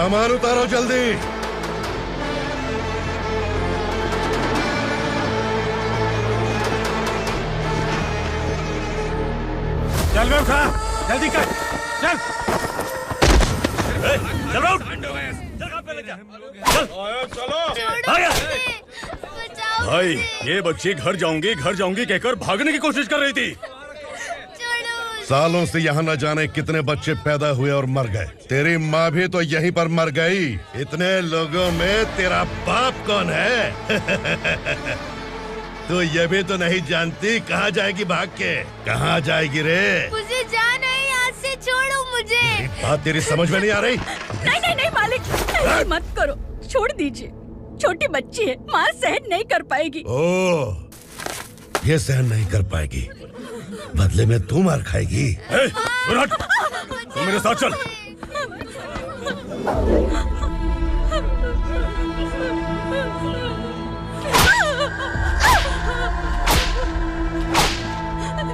सामान उतारो जल्दी। चल बे उठा, जल्दी कर, चल। चल उठ, चल काम पे लग जा, चलो। भाई ये बच्ची घर जाऊंगी कहकर भागने की कोशिश कर रही थी। सालों से यहाँ न जाने कितने बच्चे पैदा हुए और मर गए। तेरी माँ भी तो यहीं पर मर गई। इतने लोगों में तेरा बाप कौन है? तो ये भी तो नहीं जानती कहाँ जाएगी भाग के? कहाँ जाएगी रे? मुझे जाना है, यहाँ से छोड़ो मुझे। बात तेरी समझ में नहीं आ रही? नहीं मालिक, ऐसे मत करो, छोड़ दीजिए। छोटी बच्ची है, माँ सहन नहीं कर पाएगी। ओह, ये सहन नहीं कर पाएगी, बदले में तू मार खाएगी। तू मेरे साथ चल।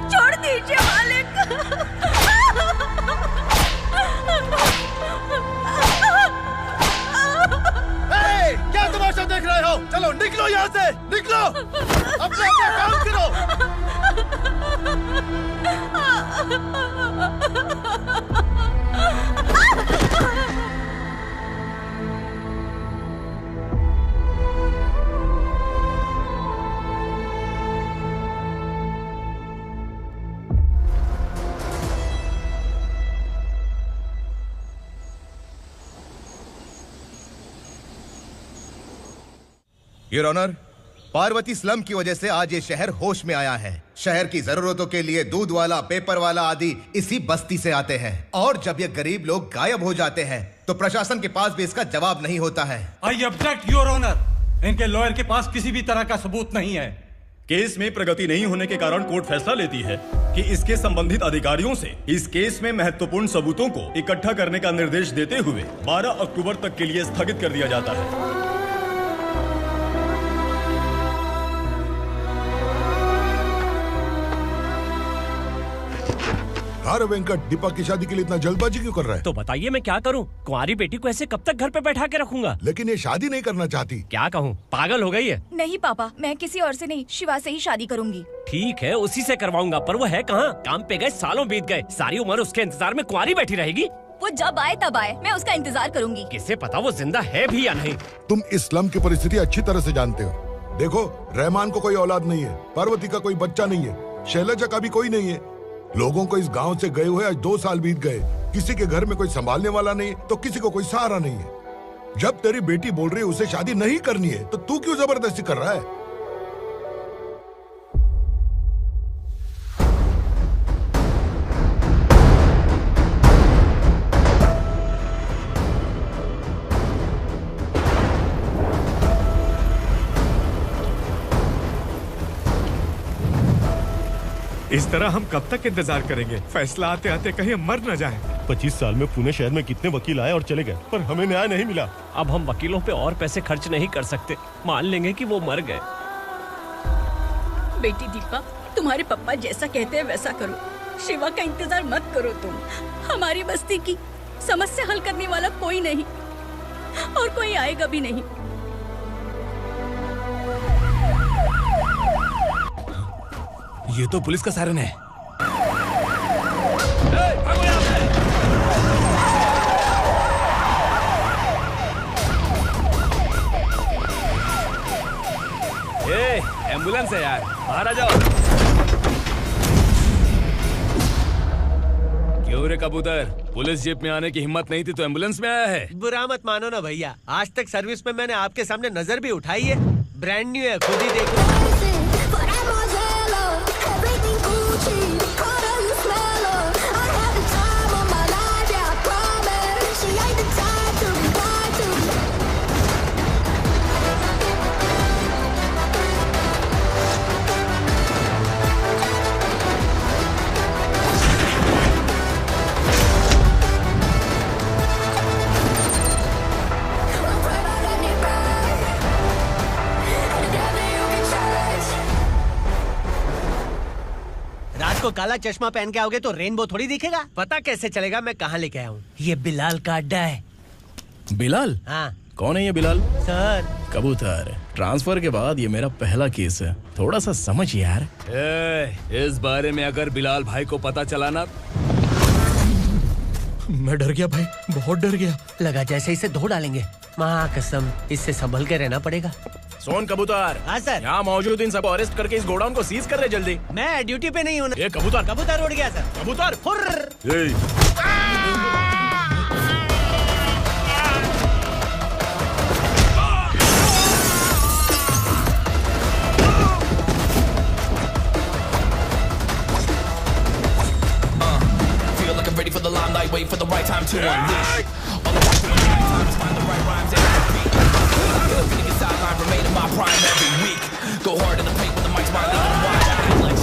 छोड़ दीजिए मालिक। क्या तमाशा देख रहे हो? चलो निकलो यहाँ से, निकलो। अपना काम करो। योर ऑनर, पार्वती स्लम की वजह से आज ये शहर होश में आया है। शहर की जरूरतों के लिए दूध वाला, पेपर वाला आदि इसी बस्ती से आते हैं, और जब ये गरीब लोग गायब हो जाते हैं तो प्रशासन के पास भी इसका जवाब नहीं होता है। I object your honour. इनके लॉयर के पास किसी भी तरह का सबूत नहीं है। केस में प्रगति नहीं होने के कारण कोर्ट फैसला लेती है कि इसके संबंधित अधिकारियों से इस केस में महत्वपूर्ण सबूतों को इकट्ठा करने का निर्देश देते हुए 12 अक्टूबर तक के लिए स्थगित कर दिया जाता है। अरे वेंकट, दीपक की शादी के लिए इतना जल्दबाजी क्यों कर रहा है? तो बताइए मैं क्या करूं? कुंवारी बेटी को ऐसे कब तक घर पे बैठा के रखूंगा? लेकिन ये शादी नहीं करना चाहती। क्या कहूं, पागल हो गई है? नहीं पापा, मैं किसी और से नहीं, शिवा से ही शादी करूंगी। ठीक है, उसी से करवाऊंगा, पर वो है कहाँ? काम पे गए, सालों बीत गए, सारी उम्र उसके इंतजार में कुंवारी बैठी रहेगी। वो जब आए तब आए, मैं उसका इंतजार करूंगी। किसे पता वो जिंदा है भी या नहीं। तुम इस्लाम की परिस्थिति अच्छी तरह से जानते हो। देखो, रहमान को कोई औलाद नहीं है, पार्वती का कोई बच्चा नहीं है, शैलजा का भी कोई नहीं है। लोगों को इस गांव से गए हुए आज 2 साल बीत गए। किसी के घर में कोई संभालने वाला नहीं, तो किसी को कोई सहारा नहीं है। जब तेरी बेटी बोल रही है उसे शादी नहीं करनी है, तो तू क्यों जबरदस्ती कर रहा है? इस तरह हम कब तक इंतजार करेंगे? फैसला आते आते कहीं हम मर न जाएं। 25 साल में पुणे शहर में कितने वकील आए और चले गए, पर हमें न्याय नहीं मिला। अब हम वकीलों पे और पैसे खर्च नहीं कर सकते। मान लेंगे कि वो मर गए। बेटी दीपा, तुम्हारे पापा जैसा कहते हैं वैसा करो। शिवा का इंतजार मत करो तुम। हमारी बस्ती की समस्या हल करने वाला कोई नहीं, और कोई आएगा भी नहीं। ये तो पुलिस का सायरन है। एम्बुलेंस है यार, बाहर आ जाओ। क्यों रे कबूतर, पुलिस जीप में आने की हिम्मत नहीं थी तो एम्बुलेंस में आया है? बुरा मत मानो ना भैया, आज तक सर्विस में मैंने आपके सामने नजर भी उठाई है। ब्रांड न्यू है, खुद ही देखो। को काला चश्मा पहन के आओगे तो रेनबो थोड़ी दिखेगा। पता कैसे चलेगा मैं कहाँ लेके आया हूँ? ये बिलाल का अड्डा है। बिलाल? हाँ कौन है ये बिलाल? सर। कबूतर, ट्रांसफर के बाद ये मेरा पहला केस है, थोड़ा सा समझ यार। इस बारे में अगर बिलाल भाई को पता चला ना, मैं डर गया भाई, बहुत डर गया। लगा जैसे इसे धो डालेंगे। माँ कसम, इससे संभल के रहना पड़ेगा। सोन कबूतर। हाँ सर। यहाँ मौजूद इन सबको अरेस्ट करके इस गोडाउन को सीज कर रहे जल्दी। मैं ड्यूटी पे नहीं हूँ। ये कबूतर। कबूतर उड़ गया सर। कबूतर। Ready for the limelight, wait for the right time to unleash. All I want to do is find the right rhymes and beat. Getting sideline, remain in my prime every week. Go hard in the paint with the mic's my leading wide. I feel like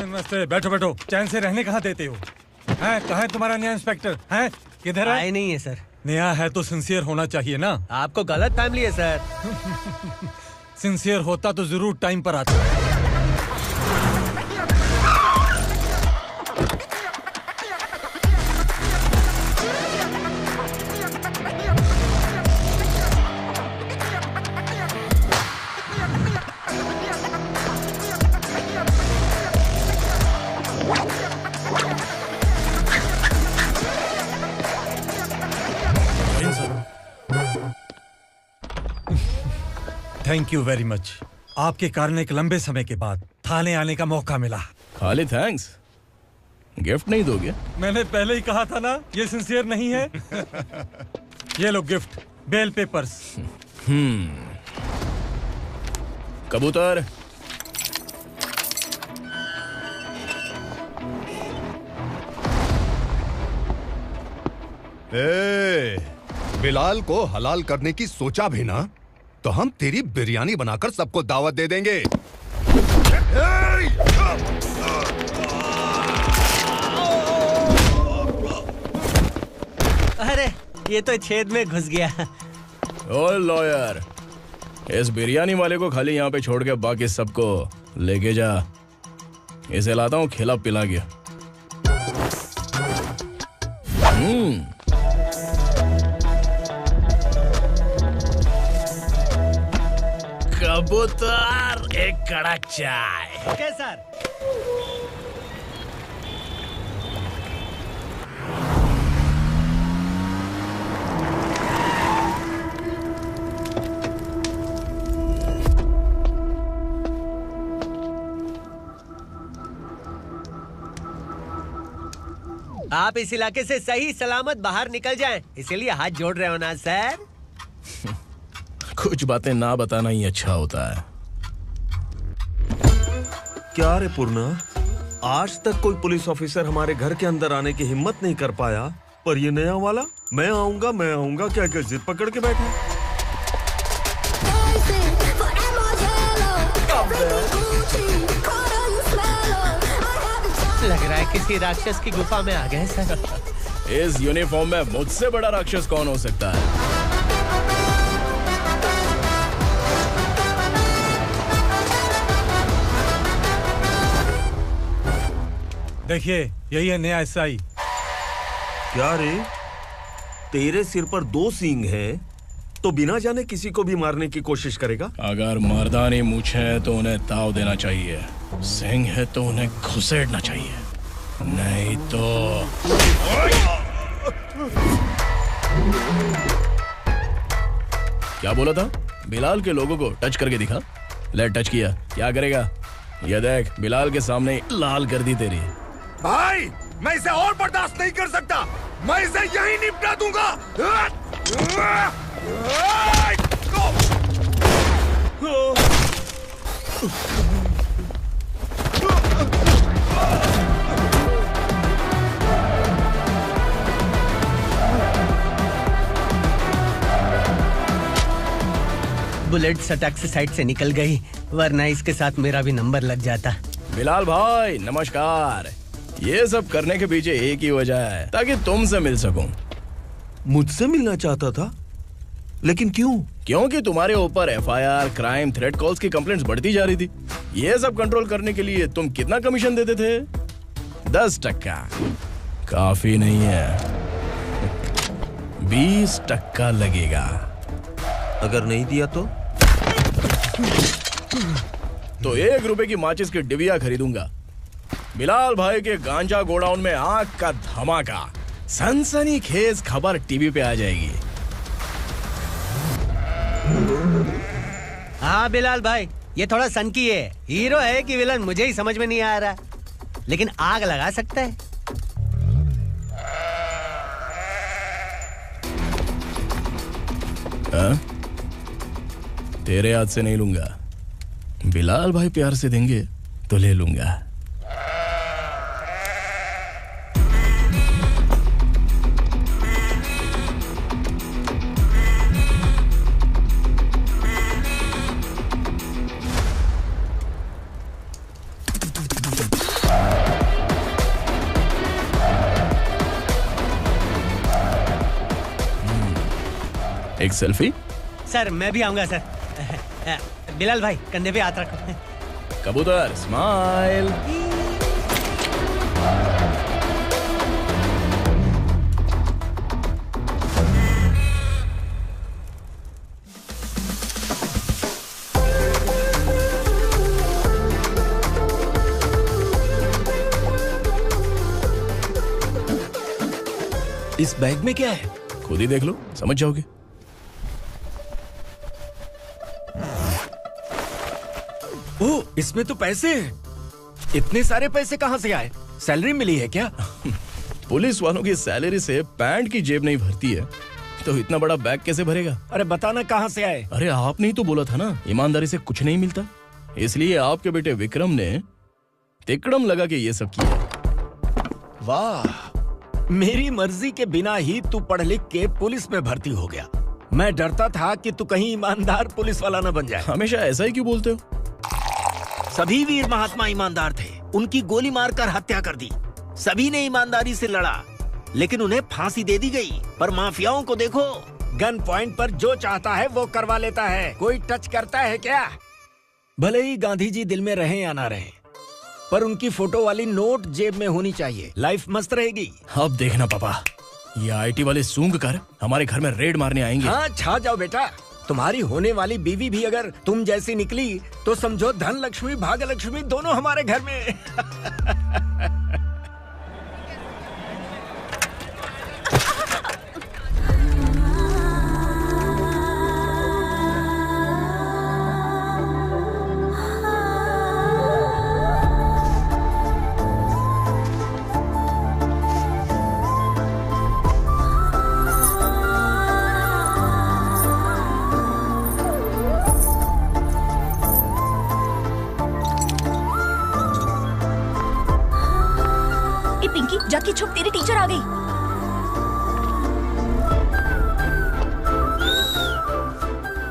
नमस्ते, बैठो बैठो। चैन से रहने कहाँ देते हो? हैं, कहाँ है तुम्हारा नया इंस्पेक्टर? हैं, किधर है? आए नहीं है सर। नया है तो सिंसियर होना चाहिए ना। आपको गलत फैमिली है सर। सिंसियर होता तो जरूर टाइम पर आता। Thank you very much. आपके कारण एक लंबे समय के बाद थाने आने का मौका मिला। खाली थैंक्स, गिफ्ट नहीं दोगे? मैंने पहले ही कहा था ना, ये सिंसियर नहीं है। ये लो गिफ्ट, बेल पेपर्स। कबूतर। बिलाल को हलाल करने की सोचा भी ना, तो हम तेरी बिरयानी बनाकर सबको दावत दे देंगे। अरे ये तो छेद में घुस गया। ओ लॉयर, इस बिरयानी वाले को खाली यहाँ पे छोड़ के बाकी सबको लेके जा। इसे लाता हूँ खिला पिला गया। कबूतर, एक कड़क चाय। Okay sir. आप इस इलाके से सही सलामत बाहर निकल जाएं, इसीलिए हाथ जोड़ रहे हो ना सर? कुछ बातें ना बताना ही अच्छा होता है। क्या रे पूर्णा, आज तक कोई पुलिस ऑफिसर हमारे घर के अंदर आने की हिम्मत नहीं कर पाया, पर ये नया वाला मैं आऊंगा क्या क्या जिद पकड़ के बैठा। लग रहा है किसी राक्षस की गुफा में आ गए सर। इस यूनिफॉर्म में मुझसे बड़ा राक्षस कौन हो सकता है? देखिए, यही है नया एसआई। क्या रे, तेरे सिर पर 2 सींग हैं, तो बिना जाने किसी को भी मारने की कोशिश करेगा? अगर मर्दानी मूछें हैं तो उन्हें ताव देना चाहिए, सिंह है तो उन्हें घुसेड़ना चाहिए, नहीं तो क्या बोला था? बिलाल के लोगों को टच करके दिखा। ले टच किया, क्या करेगा? ये देख, बिलाल के सामने लाल कर दी तेरी। भाई, मैं इसे और बर्दाश्त नहीं कर सकता। मैं इसे यहीं निपटा दूंगा। बुलेट सटक से साइड से निकल गई, वरना इसके साथ मेरा भी नंबर लग जाता। बिलाल भाई नमस्कार। ये सब करने के पीछे एक ही वजह है, ताकि तुमसे मिल सकूं। मुझसे मिलना चाहता था? लेकिन क्यों? क्योंकि तुम्हारे ऊपर एफआईआर, क्राइम, थ्रेट कॉल्स की कंप्लेंट्स बढ़ती जा रही थी। ये सब कंट्रोल करने के लिए तुम कितना कमीशन देते थे? 10%। काफी नहीं है, 20% लगेगा। अगर नहीं दिया तो 1 रुपए की माचिस की डिबिया खरीदूंगा। बिलाल भाई के गांजा गोडाउन में आग का धमाका, सनसनीखेज खबर टीवी पे आ जाएगी। हाँ बिलाल भाई, ये थोड़ा सनकी है। हीरो है कि विलन मुझे ही समझ में नहीं आ रहा, लेकिन आग लगा सकता है। तेरे हाथ से नहीं लूंगा, बिलाल भाई प्यार से देंगे तो ले लूंगा। एक सेल्फी? सर मैं भी आऊंगा सर। बिलाल भाई कंधे पे हाथ रखो। कबूतर स्माइल। इस बैग में क्या है? खुद ही देख लो, समझ जाओगे। ओह, इसमें तो पैसे हैं। इतने सारे पैसे कहाँ से आए? सैलरी मिली है क्या? पुलिस वालों की सैलरी से पैंट की जेब नहीं भरती है, तो इतना बड़ा बैग कैसे भरेगा? अरे बताना कहाँ से आए? अरे आपने ही तो बोला था ना, ईमानदारी से कुछ नहीं मिलता, इसलिए आपके बेटे विक्रम ने तिकड़म लगा के ये सब किया। वाह, मेरी मर्जी के बिना ही तू पढ़ लिख के पुलिस में भर्ती हो गया। मैं डरता था कि तू कहीं ईमानदार पुलिस वाला न बन जाए। हमेशा ऐसा ही क्यों बोलते हो? सभी वीर महात्मा ईमानदार थे, उनकी गोली मारकर हत्या कर दी। सभी ने ईमानदारी से लड़ा, लेकिन उन्हें फांसी दे दी गई। पर माफियाओं को देखो, गन पॉइंट पर जो चाहता है वो करवा लेता है। कोई टच करता है क्या? भले ही गांधी जी दिल में रहे या ना रहे, पर उनकी फोटो वाली नोट जेब में होनी चाहिए। लाइफ मस्त रहेगी। अब देखना पापा, ये आईटी वाले सूंघ कर हमारे घर में रेड मारने आएंगे। हाँ, छा जाओ बेटा। तुम्हारी होने वाली बीवी भी अगर तुम जैसी निकली तो समझो धन लक्ष्मी भाग्य लक्ष्मी दोनों हमारे घर में। जाके छुप, तेरी टीचर आ गई।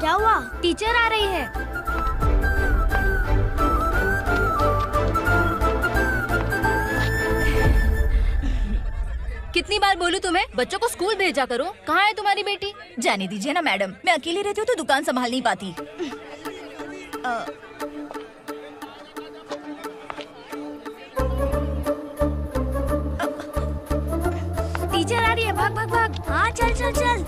क्या हुआ? टीचर आ रही है। कितनी बार बोलूं तुम्हें, बच्चों को स्कूल भेजा करो। कहाँ है तुम्हारी बेटी? जाने दीजिए ना मैडम, मैं अकेली रहती हूँ तो दुकान संभाल नहीं पाती। टीचर आ रही है, भाग भाग भाग। हाँ चल चल चल।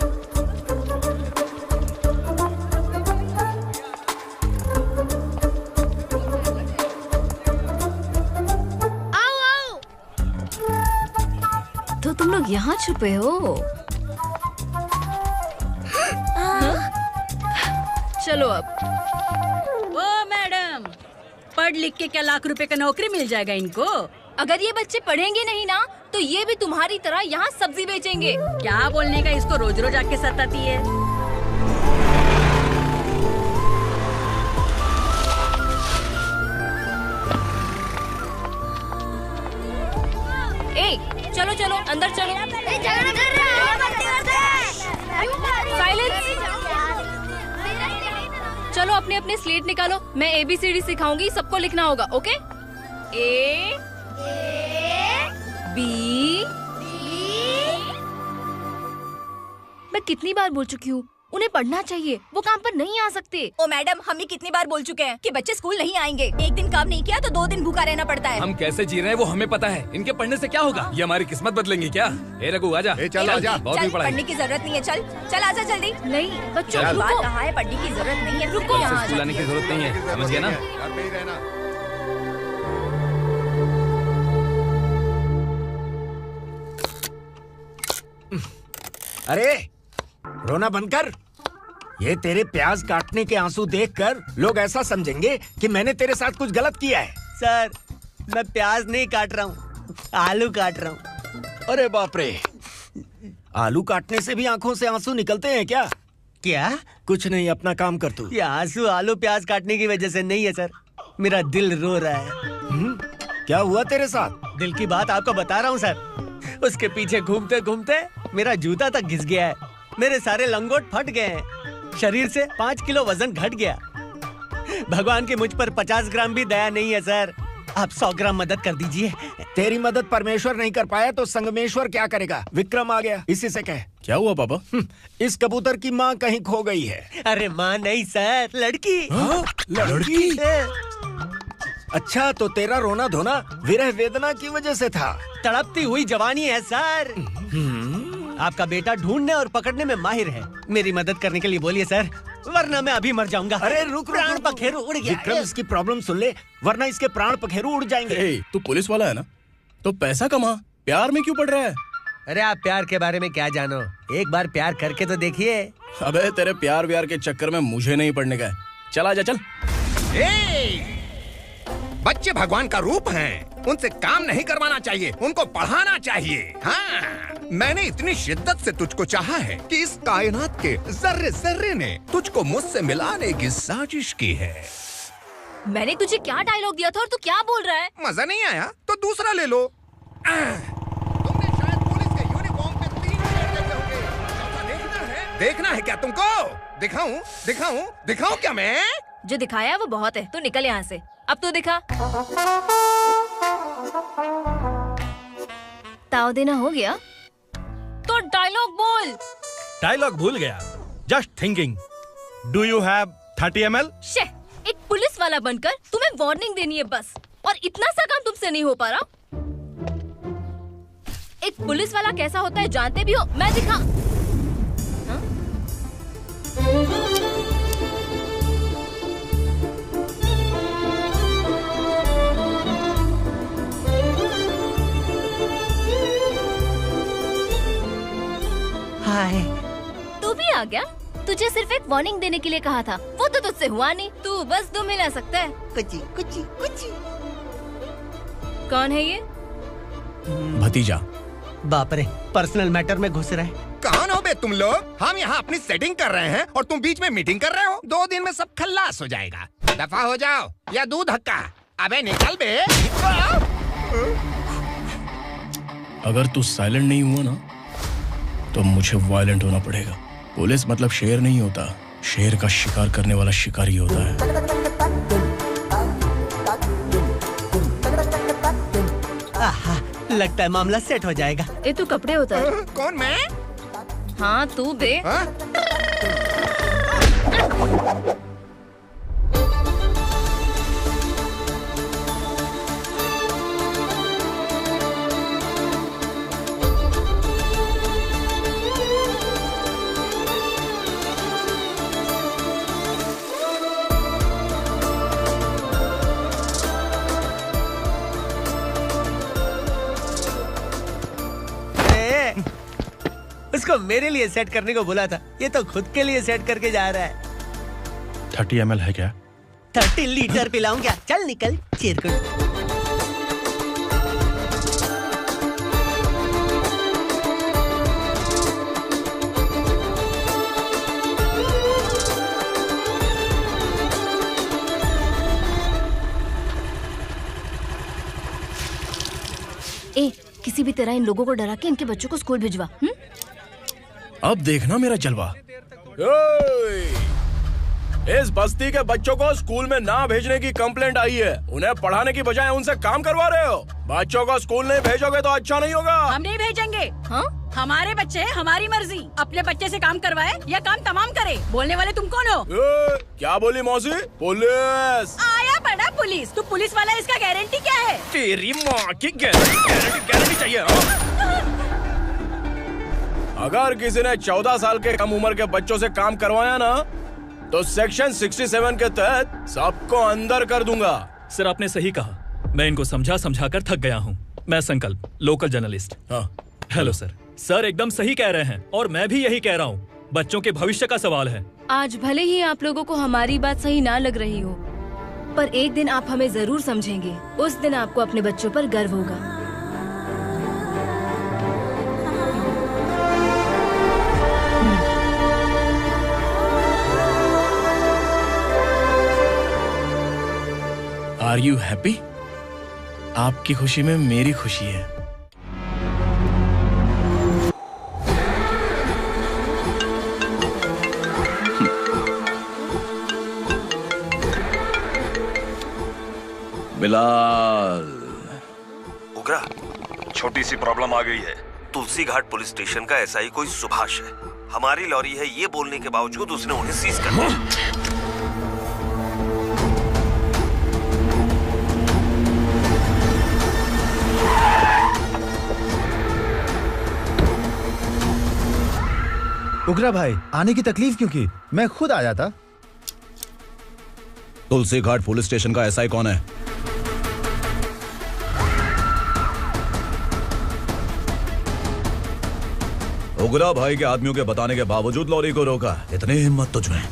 तो तुम लोग यहाँ छुपे हो। चलो अब। ओ मैडम, पढ़ लिख के क्या लाख रुपए का नौकरी मिल जाएगा इनको? अगर ये बच्चे पढ़ेंगे नहीं ना तो ये भी तुम्हारी तरह यहाँ सब्जी बेचेंगे। क्या बोलने का, इसको रोज रोज आके सताती है। ए, चलो चलो अंदर चलो। साइलेंस। चलो अपने अपने स्लेट निकालो, मैं ABCD सिखाऊंगी, सबको लिखना होगा। ओके? A B। मैं कितनी बार बोल चुकी हूँ, उन्हें पढ़ना चाहिए, वो काम पर नहीं आ सकते। ओ मैडम, हम भी कितनी बार बोल चुके हैं कि बच्चे स्कूल नहीं आएंगे। एक दिन काम नहीं किया तो 2 दिन भूखा रहना पड़ता है। हम कैसे जी रहे हैं वो हमें पता है, इनके पढ़ने से क्या होगा? ये हमारी किस्मत बदलेंगे क्या? ए रघु आजा। चल आजा। बहुत भी पढ़ाई। पढ़ने की जरूरत नहीं है, चल आजा जल्दी। नहीं बच्चों, बात कहा है, पढ़ने की जरूरत नहीं है, रुको। स्कूल आने की जरूरत नहीं है, समझ गया ना? अरे रोना बंद कर। ये तेरे प्याज काटने के आंसू देखकर लोग ऐसा समझेंगे कि मैंने तेरे साथ कुछ गलत किया है। सर, मैं प्याज नहीं काट रहा हूँ, आलू काट रहा हूँ। अरे बाप रे, आलू काटने से भी आंखों से आंसू निकलते हैं क्या? क्या? कुछ नहीं, अपना काम कर तू। ये आंसू आलू प्याज काटने की वजह से नहीं है सर, मेरा दिल रो रहा है। क्या हुआ तेरे साथ? दिल की बात आपको बता रहा हूँ सर। उसके पीछे घूमते घूमते मेरा जूता तक घिस गया है, मेरे सारे लंगोट फट गए हैं, शरीर से 5 किलो वजन घट गया। भगवान की मुझ पर 50 ग्राम भी दया नहीं है सर, आप 100 ग्राम मदद कर दीजिए। तेरी मदद परमेश्वर नहीं कर पाया तो संगमेश्वर क्या करेगा? विक्रम आ गया, इसी से कह। क्या हुआ पापा? इस कबूतर की माँ कहीं खो गई है। अरे माँ नहीं सर, लड़की। लड़की? अच्छा, तो तेरा रोना धोना विरह वेदना की वजह से था। तड़पती हुई जवानी है सर। आपका बेटा ढूंढने और पकड़ने में माहिर है, मेरी मदद करने के लिए बोलिए सर, वरना मैं अभी मर जाऊंगा। अरे रुक, प्राण पखेरु उड़ गया। विक्रम, इसकी प्रॉब्लम सुन ले, वरना इसके प्राण पखेरु उड़ जाएंगे। तू पुलिस वाला है ना, तो पैसा कमा, प्यार में क्यों पड़ रहा है? अरे आप प्यार के बारे में क्या जानो, एक बार प्यार करके तो देखिए। अबे तेरे प्यार व्यार के चक्कर में मुझे नहीं पढ़ने का है, चल आजा चल। बच्चे भगवान का रूप हैं, उनसे काम नहीं करवाना चाहिए, उनको पढ़ाना चाहिए। हाँ, मैंने इतनी शिद्दत से तुझको चाहा है कि इस कायनात के जर्रे जर्रे ने तुझको मुझसे मिलाने की साजिश की है। मैंने तुझे क्या डायलॉग दिया था और तू क्या बोल रहा है? मजा नहीं आया तो दूसरा ले लो। तुमने शायद पुलिस के यूनिफॉर्म पे 3 शेर देखे होंगे। देखना है क्या तुमको? दिखाऊं दिखाऊं दिखाऊं क्या मैं? जो दिखाया वो बहुत है, तू निकल यहाँ से। अब तो दिखा। ताव देना हो गया तो डायलॉग बोल। डायलॉग भूल गया। Just thinking, do you have 30 ml? शे, एक पुलिस वाला बनकर तुम्हें वार्निंग देनी है बस, और इतना सा काम तुमसे नहीं हो पा रहा। एक पुलिस वाला कैसा होता है जानते भी हो? मैं दिखा। हाय, तू भी आ गया? तुझे सिर्फ एक वार्निंग देने के लिए कहा था, वो तो तुझसे हुआ नहीं। तू बस दो मिला सकता है। कुची कुची कुची। कौन है ये? भतीजा। बाप रे, पर्सनल मैटर में घुस रहा है। कौन हो बे तुम लोग? हम यहाँ अपनी सेटिंग कर रहे हैं और तुम बीच में मीटिंग कर रहे हो। 2 दिन में सब खल्लास हो जाएगा। दफा हो जाओ या दूध धक्का। अबे निकल बे। अगर तू साइलेंट नहीं हुआ ना तो मुझे वायलेंट होना पड़ेगा। पुलिस मतलब शेर नहीं होता, शेर का शिकार करने वाला शिकारी होता है। आहा, लगता है मामला सेट हो जाएगा। ये तू कपड़े उतार। कौन मैं? हाँ तू बे। उसको मेरे लिए सेट करने को बोला था, ये तो खुद के लिए सेट करके जा रहा है। 30 ml है क्या? 30 लीटर पिलाऊं क्या? चल निकल चिरकुट। ए, किसी भी तरह इन लोगों को डरा के इनके बच्चों को स्कूल भिजवा। अब देखना मेरा जलवा। इस बस्ती के बच्चों को स्कूल में ना भेजने की कंप्लेंट आई है। उन्हें पढ़ाने की बजाय उनसे काम करवा रहे हो। बच्चों को स्कूल नहीं भेजोगे तो अच्छा नहीं होगा। हम नहीं भेजेंगे। हाँ? हमारे बच्चे हमारी मर्जी। अपने बच्चे से काम करवाए या काम तमाम करे। बोलने वाले तुम कौन हो? क्या बोली मौसी? पुलिस आया बड़ा पुलिस। तू पुलिस वाला, इसका गारंटी क्या है? तेरी माँ की गारंटी चाहिए। अगर किसी ने 14 साल के कम उम्र के बच्चों से काम करवाया ना, तो सेक्शन 67 के तहत सबको अंदर कर दूंगा। सर आपने सही कहा। मैं इनको समझा कर थक गया हूँ। मैं संकल्प, लोकल जर्नलिस्ट। हाँ। Hello sir. सर एकदम सही कह रहे हैं और मैं भी यही कह रहा हूँ। बच्चों के भविष्य का सवाल है। आज भले ही आप लोगों को हमारी बात सही ना लग रही हो, पर एक दिन आप हमें जरूर समझेंगे। उस दिन आपको अपने बच्चों पर गर्व होगा। Are you happy? आपकी खुशी में मेरी खुशी है। बिलाल। उगरा, छोटी सी प्रॉब्लम आ गई है। तुलसी घाट पुलिस स्टेशन का एसआई कोई सुभाष है। हमारी लॉरी है ये बोलने के बावजूद उसने उन्हें सीज कर दिया। उगरा भाई, आने की तकलीफ क्यों की? मैं खुद आया था। तुलसी घाट पुलिस स्टेशन का एसआई कौन है? उगरा भाई के आदमियों के बताने के बावजूद लॉरी को रोका। इतनी हिम्मत तुझमें?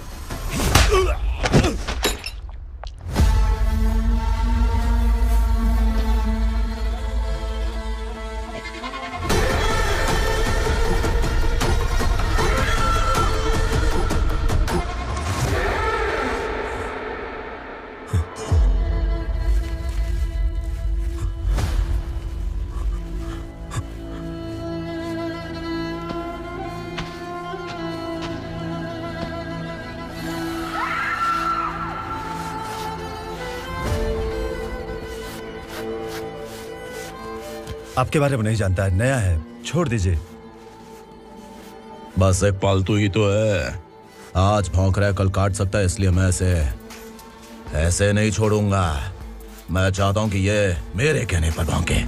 आपके बारे में नहीं जानता है, नया है, छोड़ दीजिए। बस एक पालतू ही तो है। आज भौंक रहा है, कल काट सकता है, इसलिए मैं ऐसे नहीं छोड़ूंगा। मैं चाहता हूं कि ये मेरे कहने पर भौंके।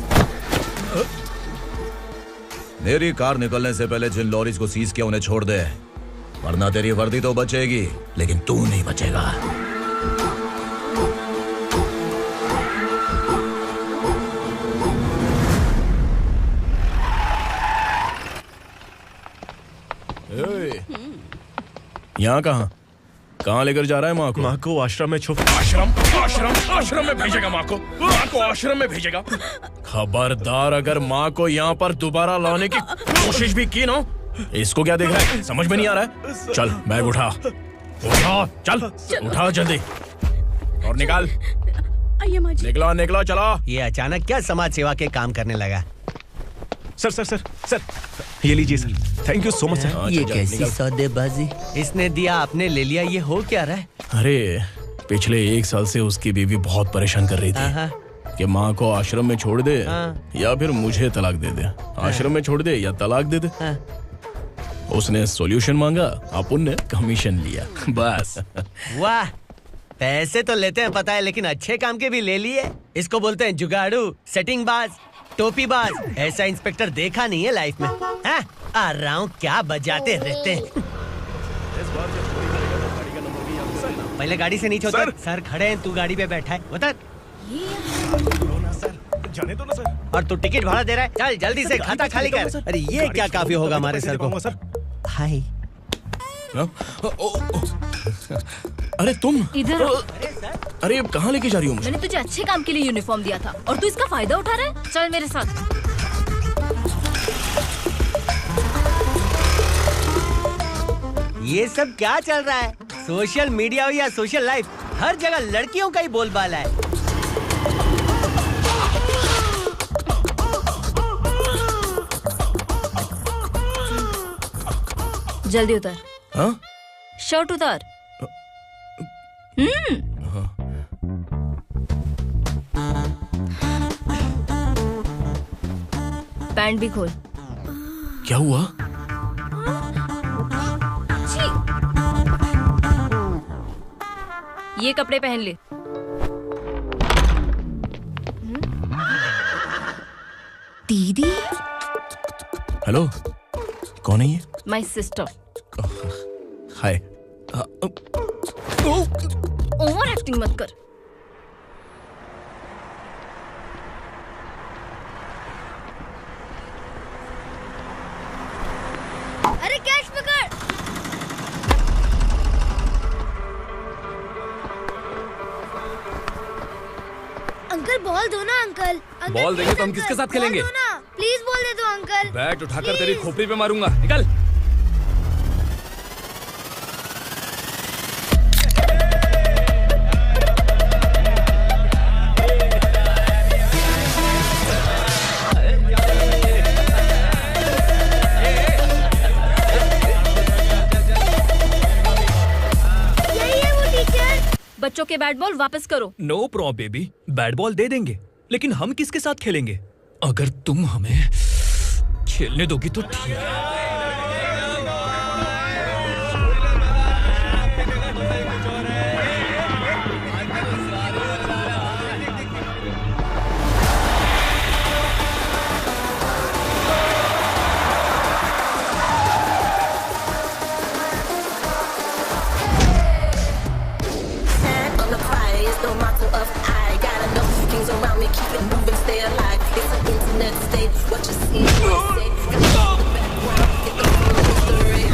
मेरी कार निकलने से पहले जिन लॉरीज को सीज किया उन्हें छोड़ दे, वरना तेरी वर्दी तो बचेगी लेकिन तू नहीं बचेगा। यहाँ कहाँ लेकर जा रहा है माँ को? माँ को आश्रम में आश्रम में भेजेगा। माँ को आश्रम में भेजेगा। खबरदार, अगर माँ को यहाँ पर दोबारा लाने की कोशिश भी की ना, इसको क्या देख रहा है? समझ में नहीं आ रहा है? चल बैग उठा, चल उठा जल्दी और निकाल। निकला चला। ये अचानक क्या समाज सेवा के काम करने लगा? सर ये लीजिए sir. Thank you so much sir. ये कैसी सौदेबाजी? इसने दिया, आपने ले लिया, ये हो क्या रहा है? अरे पिछले 1 साल से उसकी बीवी बहुत परेशान कर रही थी कि माँ को आश्रम में छोड़ दे या फिर मुझे तलाक दे दे। आश्रम में छोड़ दे या तलाक दे दे। उसने सॉल्यूशन मांगा, अपन ने कमीशन लिया, बस। वाह, पैसे तो लेते हैं पता है, लेकिन अच्छे काम के भी ले लिए। इसको बोलते हैं जुगाड़ू, सेटिंग बाज, टोपी बाज। ऐसा इंस्पेक्टर देखा नहीं है लाइफ में। हाँ? आ रहा हूँ, क्या बजाते रहते हैं। पहले गाड़ी से नीचे उतर। सर खड़े हैं, तू गाड़ी पे बैठा है, उतर। जाने दो ना सर। और तू टिकट भाड़ा दे रहा है? चल जल्दी से खाता खाली कर। अरे ये क्या काफी होगा हमारे सर को। हाय। अरे तुम इधर आओ। अरे अब कहाँ लेके जा रही हो मुझे? मैंने तुझे अच्छे काम के लिए यूनिफॉर्म दिया था और तू इसका फायदा उठा रहा है। चल मेरे साथ। ये सब क्या चल रहा है? सोशल मीडिया हो या सोशल लाइफ, हर जगह लड़कियों का ही बोलबाला है। जल्दी उतर। हाँ? शर्ट उतार। पैंट भी खोल। क्या हुआ? ये कपड़े पहन ले। दीदी। हेलो, कौन है ये? My sister. Hi. Over acting मत कर। अरे कैश पकड़। अंकल बॉल दो ना अंकल। बॉल देंगे तो हम किसके साथ खेलेंगे? प्लीज बॉल दे दो अंकल। बैट उठाकर तेरी खोपड़ी पे मारूंगा। निकल। बच्चों के बैट बॉल वापस करो। No problem baby, bat ball दे देंगे, लेकिन हम किसके साथ खेलेंगे? अगर तुम हमें खेलने दोगी तो ठीक है। No motto of I got enough kings around me, keep it moving, stay alive. It's an internet state, what you see, what you say. Got the background, get the full history.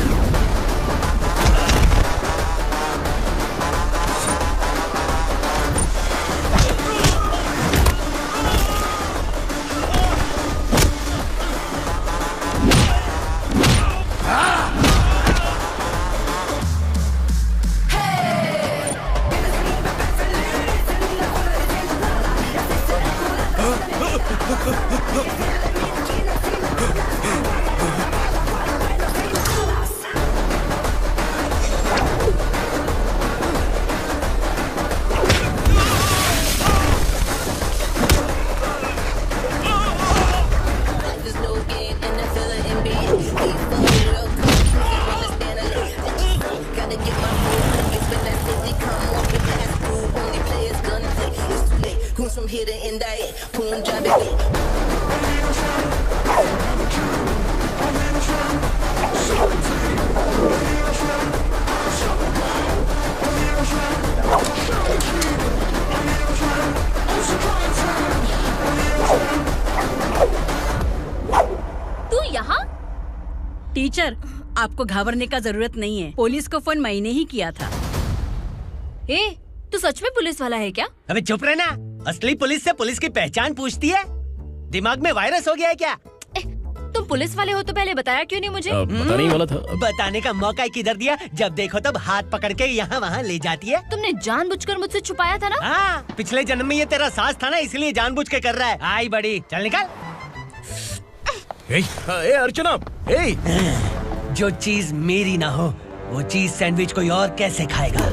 From here to end, I तू यहाँ? Teacher, आपको घबराने का जरूरत नहीं है। Police को phone मैंने ही किया था। ए, तू सच में पुलिस वाला है क्या? अबे चुप रहना। असली पुलिस से पुलिस की पहचान पूछती है? दिमाग में वायरस हो गया है क्या? तुम पुलिस वाले हो तो पहले बताया क्यों नहीं मुझे? बताने वाला था। बताने का मौका किधर दिया? जब देखो तब हाथ पकड़ के यहाँ वहाँ ले जाती है। तुमने जानबूझकर मुझसे छुपाया था ना? हाँ, पिछले जन्म में ये तेरा सास था ना, इसलिए जानबूझ के कर रहा है। आई बड़ी, चल निकल। ए अर्चना, जो चीज मेरी ना हो वो चीज सैंडविच कोई और कैसे खाएगा?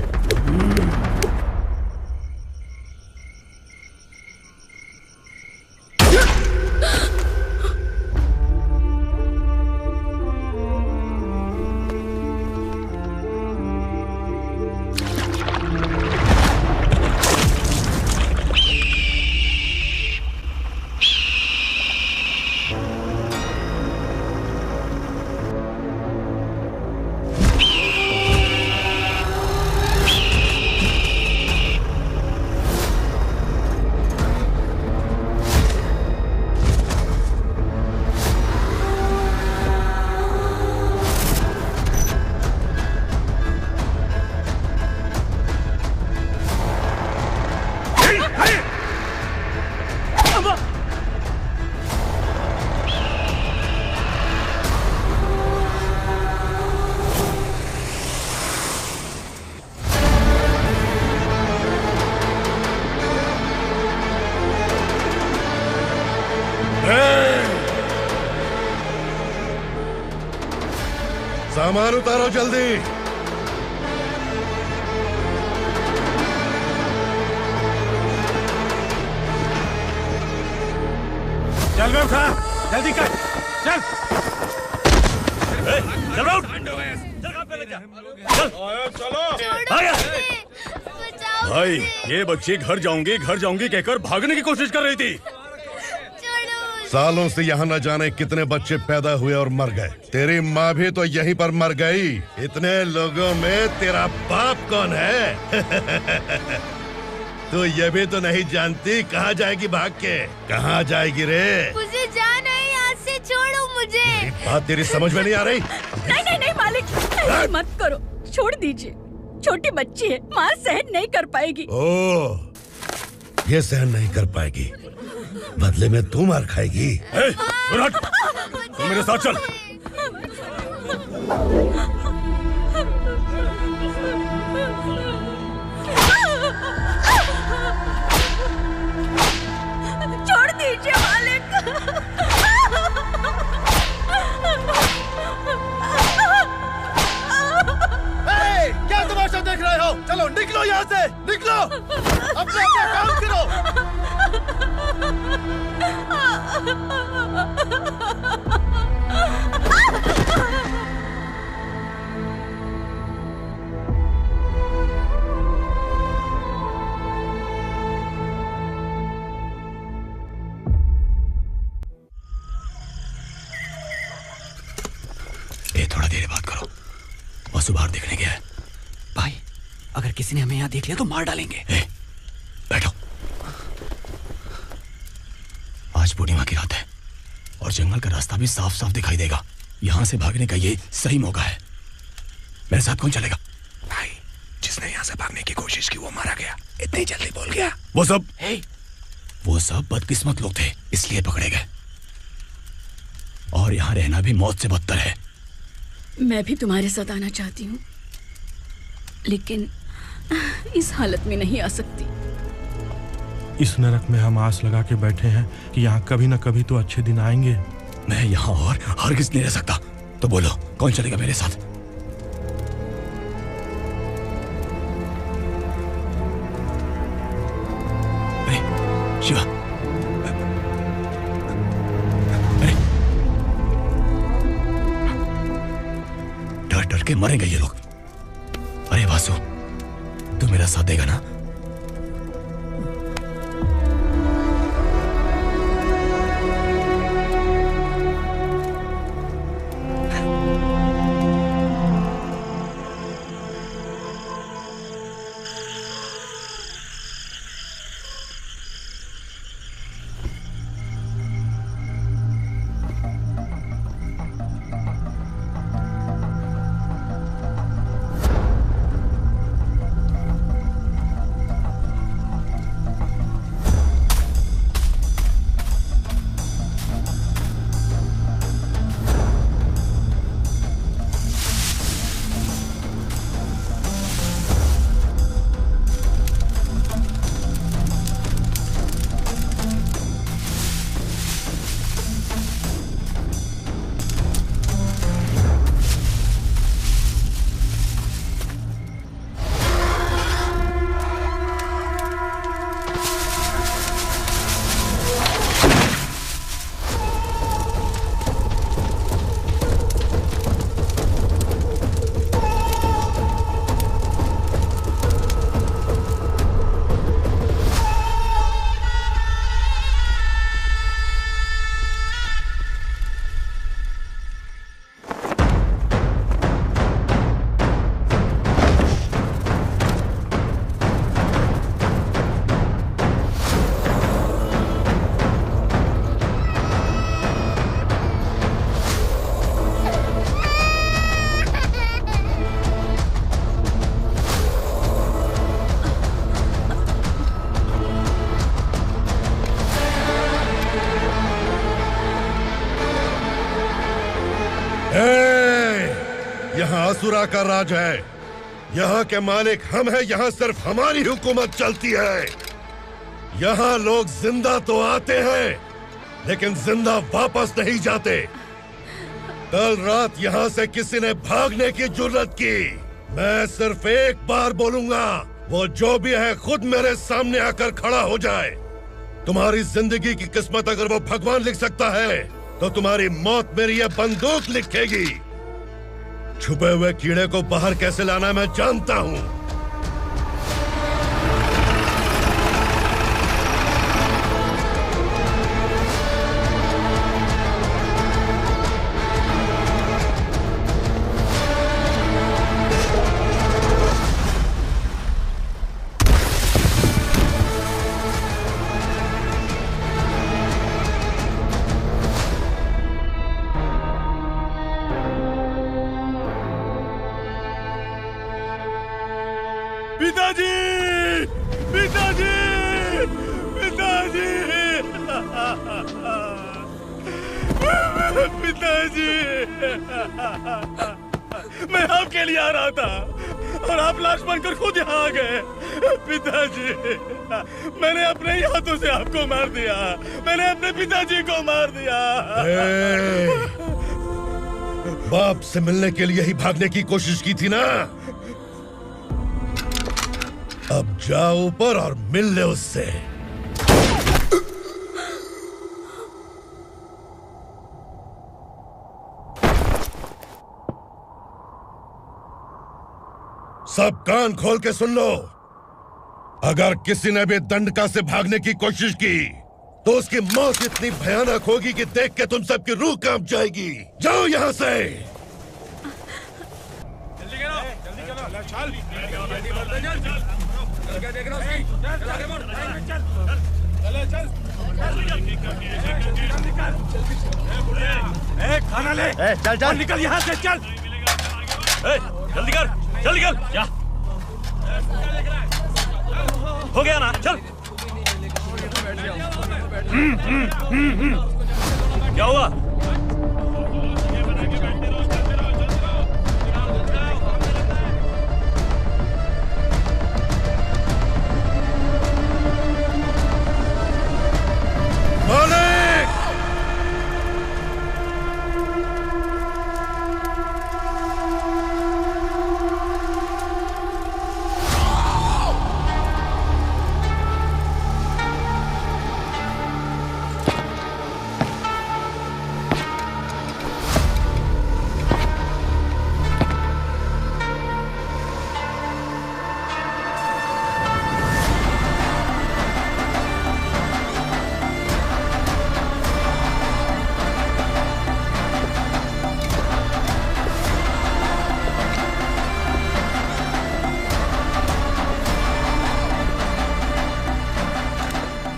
सामान उतारो जल्दी। चल बे उठा, जल्दी कर, चल। चल आउट। भाई ये बच्ची घर जाऊंगी कहकर भागने की कोशिश कर रही थी। सालों से यहाँ न जाने कितने बच्चे पैदा हुए और मर गए। तेरी माँ भी तो यहीं पर मर गई। इतने लोगों में तेरा बाप कौन है? तू ये भी तो नहीं जानती कहाँ जाएगी भाग के? कहाँ जाएगी रे? मुझे जाना है यहाँ से, छोड़ो मुझे। बात तेरी समझ में नहीं आ रही? नहीं मालिक, ऐसे मत करो, छोड़ दीजिए। छोटी बच्ची है, माँ सहन नहीं कर पाएगी। ओह, ये सहन नहीं कर पाएगी, बदले में तू मार खाएगी। तू मेरे साथ चल। छोड़ दीजिए मालिक। क्या तमाशा देख रहे हो? चलो निकलो यहाँ से, निकलो। अपना काम करो। थोड़ा देर बात करो। वसु बाहर देखने गया है। भाई, अगर किसी ने हमें यहाँ देख लिया तो मार डालेंगे। बैठो। आज पूर्णिमा की रात है और जंगल का रास्ता भी साफ साफ दिखाई देगा। यहाँ से भागने का ये सही मौका है। मेरे साथ कौन चलेगा? भाई, जिसने यहाँ से भागने की कोशिश की वो मारा गया। इतनी जल्दी बोल गया। वो सब बदकिस्मत लोग थे, इसलिए पकड़े गए। और यहाँ रहना भी मौत से बदतर है। मैं भी तुम्हारे साथ आना चाहती हूँ, लेकिन इस हालत में नहीं आ सकती। इस नरक में हम आस लगा के बैठे हैं कि यहाँ कभी न कभी तो अच्छे दिन आएंगे। मैं यहाँ और हरगिज़ नहीं रह सकता। तो बोलो, कौन चलेगा मेरे साथ? शिवा, डर डर के मरेंगे ये लोग। अरे वासु, तू मेरा साथ देगा ना? यहाँ असुरा का राज है। यहाँ के मालिक हम हैं। यहाँ सिर्फ हमारी हुकूमत चलती है। यहाँ लोग जिंदा तो आते हैं, लेकिन जिंदा वापस नहीं जाते। कल रात यहाँ से किसी ने भागने की जुर्रत की, मैं सिर्फ एक बार बोलूंगा, वो जो भी है खुद मेरे सामने आकर खड़ा हो जाए। तुम्हारी जिंदगी की किस्मत अगर वो भगवान लिख सकता है तो तुम्हारी मौत मेरी ये बंदूक लिखेगी। छुपे हुए कीड़े को बाहर कैसे लाना मैं जानता हूँ। मैं आपके लिए आ रहा था और आप लाश बनकर खुद यहाँ आ गए। पिताजी, मैंने अपने ही हाथों से आपको मार दिया। मैंने अपने पिताजी को मार दिया। बाप से मिलने के लिए ही भागने की कोशिश की थी ना? अब जाओ ऊपर और मिल ले उससे। सब कान खोल के सुन लो। अगर किसी ने भी दंडका से भागने की कोशिश की तो उसकी मौत इतनी भयानक होगी कि देख के तुम सबकी रूह कांप जाएगी। जाओ यहाँ से। खाना ले। चल चल निकल यहाँ से, चल। जल्दी कर, जल्दी कर। क्या हो गया ना? चल। क्या हुआ?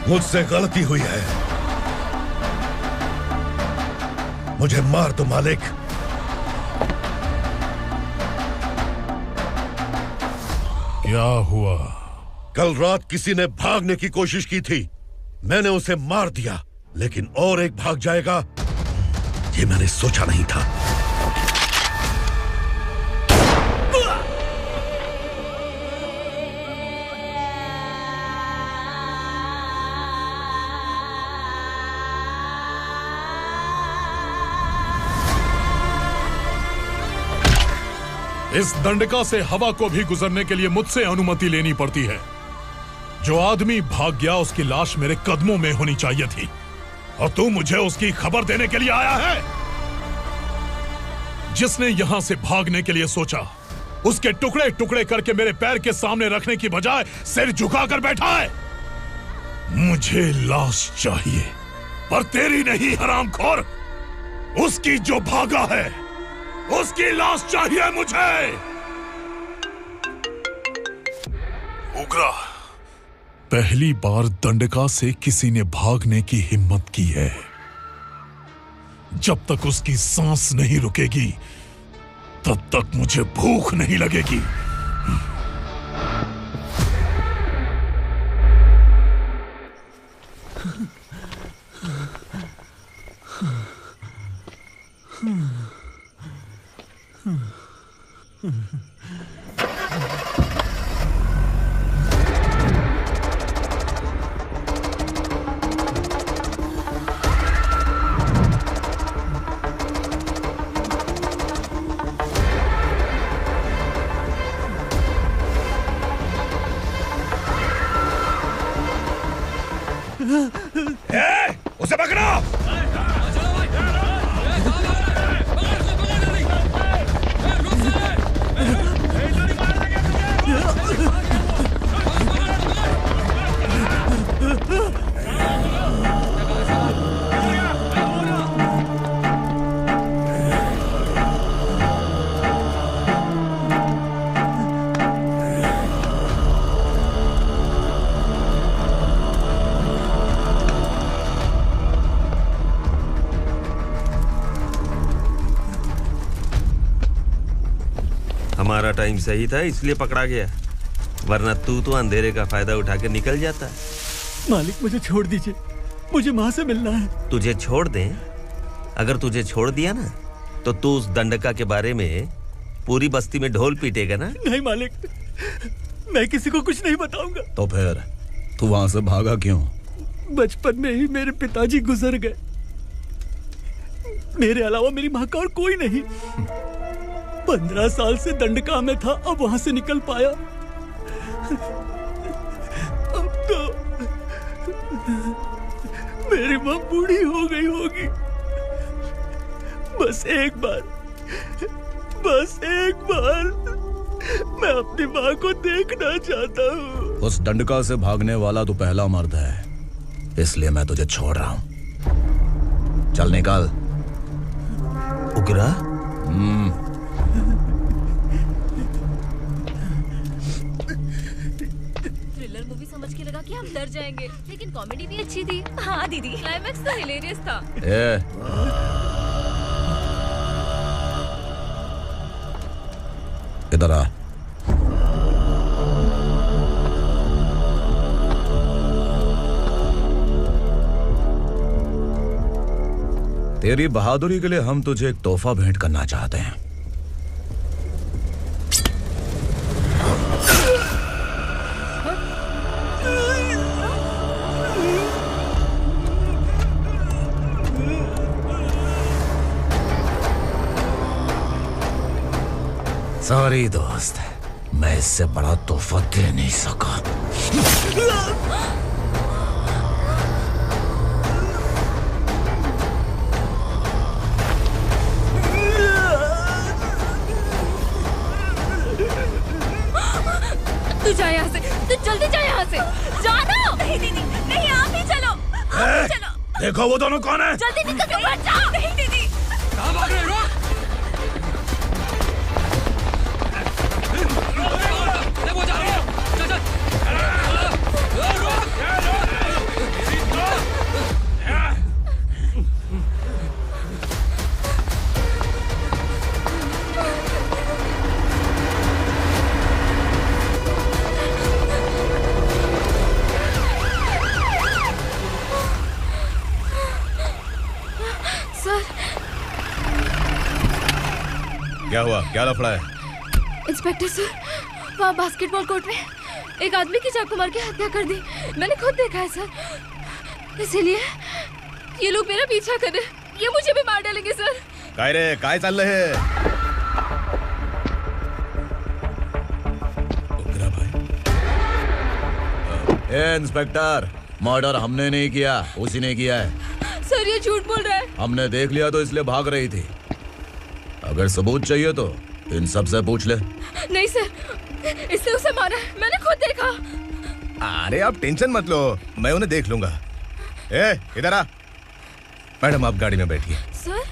मुझसे गलती हुई है, मुझे मार दो मालिक। क्या हुआ? कल रात किसी ने भागने की कोशिश की थी, मैंने उसे मार दिया, लेकिन और एक भाग जाएगा ये मैंने सोचा नहीं था। इस दंडका से हवा को भी गुजरने के लिए मुझसे अनुमति लेनी पड़ती है। जो आदमी भाग गया उसकी लाश मेरे कदमों में होनी चाहिए थी, और तू मुझे उसकी खबर देने के लिए आया है। जिसने यहां से भागने के लिए सोचा उसके टुकड़े टुकड़े करके मेरे पैर के सामने रखने की बजाय सिर झुकाकर बैठा है। मुझे लाश चाहिए, पर तेरी नहीं हरामखोर, उसकी जो भागा है उसकी लाश चाहिए मुझे। उग्रा, पहली बार दंडका से किसी ने भागने की हिम्मत की है। जब तक उसकी सांस नहीं रुकेगी तब तक मुझे भूख नहीं लगेगी। हमारा टाइम सही था इसलिए पकड़ा गया, वरना तू तो अंधेरे का फायदा उठा के निकल जाता। मालिक मुझे छोड़ दीजिए, मुझे माँ से मिलना है। तुझे छोड़ दें? अगर तुझे छोड़ दिया ना तो तू उस दंडका के बारे में पूरी बस्ती में ढोल पीटेगा ना। नहीं मालिक, मैं किसी को कुछ नहीं बताऊंगा। तो फिर तू वहां से भागा क्यों? बचपन में ही मेरे पिताजी गुजर गए, मेरे अलावा मेरी माँ का और कोई नहीं। 15 साल से दंडका में था, अब वहां से निकल पाया। अब तो मेरी माँ बूढ़ी हो गई होगी। बस एक बार मैं अपनी माँ को देखना चाहता हूँ। उस दंडका से भागने वाला तो पहला मर्द है, इसलिए मैं तुझे छोड़ रहा हूँ। चल निकल। उग्रा? थ्रिलर मूवी समझ के लगा कि हम डर जाएंगे, लेकिन कॉमेडी भी अच्छी थी। हाँ दीदी, क्लाइमैक्स तो हिलेरियस था। इधर आ। तेरी बहादुरी के लिए हम तुझे एक तोहफा भेंट करना चाहते हैं। सॉरी दोस्त, मैं इससे बड़ा तोहफा दे नहीं सका। तू जा यहाँ से, तू जल्दी जा यहाँ से। जानो। नहीं दीदी, नहीं आप ही चलो, आप ही चलो। देखो वो दोनों कौन है? जल्दी निकल के मत जाओ। नहीं दीदी। कहाँ भाग रहे हो? क्या हुआ? क्या लफड़ा है? इंस्पेक्टर सर, वहाँ बास्केटबॉल कोर्ट में एक आदमी की चाकू मार के हत्या कर दी। मैंने खुद देखा है सर, इसीलिए ये लोग मेरा पीछा कर रहे हैं। ये मुझे भी मार डालेंगे सर। काय रे, काय चाल रहे हैं? इंस्पेक्टर, मर्डर हमने नहीं किया, उसी ने किया है। सर ये झूठ बोल रहा है। हमने देख लिया तो इसलिए भाग रही थी। अगर सबूत चाहिए तो इन सब से पूछ ले। नहीं सर, इसने उसे मारा है, मैंने खुद देखा। अरे आप टेंशन मत लो, मैं उन्हें देख लूंगा। इधर आ। मैडम आप गाड़ी में बैठिए। सर?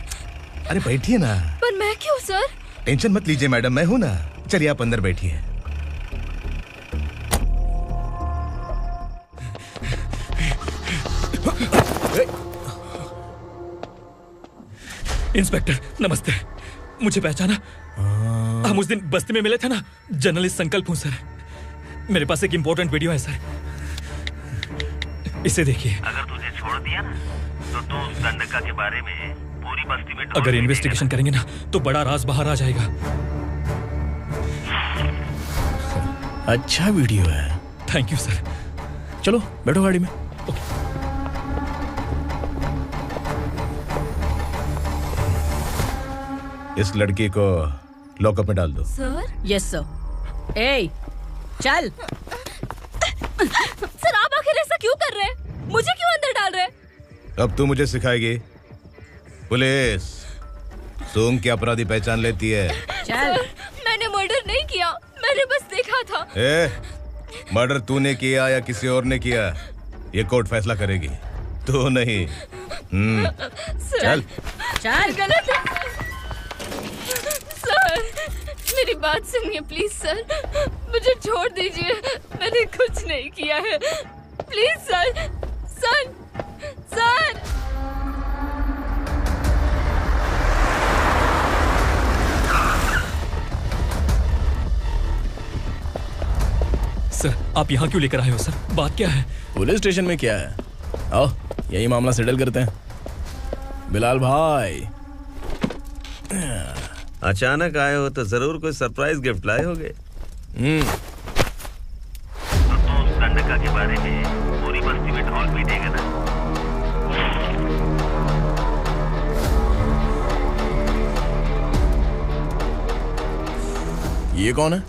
अरे बैठिए ना। पर मैं क्यों सर? टेंशन मत लीजिए मैडम, मैं हूं ना। चलिए आप अंदर बैठिए। इंस्पेक्टर नमस्ते, मुझे पहचाना? हम उस दिन बस्ती में मिले थे ना। जर्नलिस्ट संकल्प हूँ सर। मेरे पास एक इम्पोर्टेंट वीडियो है सर, इसे देखिए। अगर तुझे छोड़ दिया ना तो तू उस दंडका के बारे में पूरी बस्ती में अगर इन्वेस्टिगेशन करेंगे ना तो बड़ा राज बाहर आ जाएगा। अच्छा वीडियो है। Thank you sir. चलो बैठो गाड़ी में। इस लड़की को लॉकअप में डाल दो। सर? Yes sir. ए, चल। सर आप आखिर ऐसा क्यों कर रहे हैं? मुझे क्यों अंदर डाल रहे हैं? अब तू मुझे सिखाएगी? पुलिस सूंघ के अपराधी पहचान लेती है। चल। मैंने मर्डर नहीं किया, मैंने बस देखा था। मर्डर तूने किया या किसी और ने किया, ये कोर्ट फैसला करेगी, तू नहीं। चल। चल। गलत है सर, मेरी बात सुनिए प्लीज सर, मुझे छोड़ दीजिए, मैंने कुछ नहीं किया है। Please sir, sir, sir. Sir आप यहाँ क्यों लेकर आए हो सर? बात क्या है? पुलिस स्टेशन में क्या है? आओ यही मामला सेटल करते हैं। बिलाल भाई अचानक आए हो तो जरूर कोई सरप्राइज गिफ्ट लाए होगे। गंडका के बारे में पूरी बस्ती में ढोल पीटेगा ना। ये कौन है?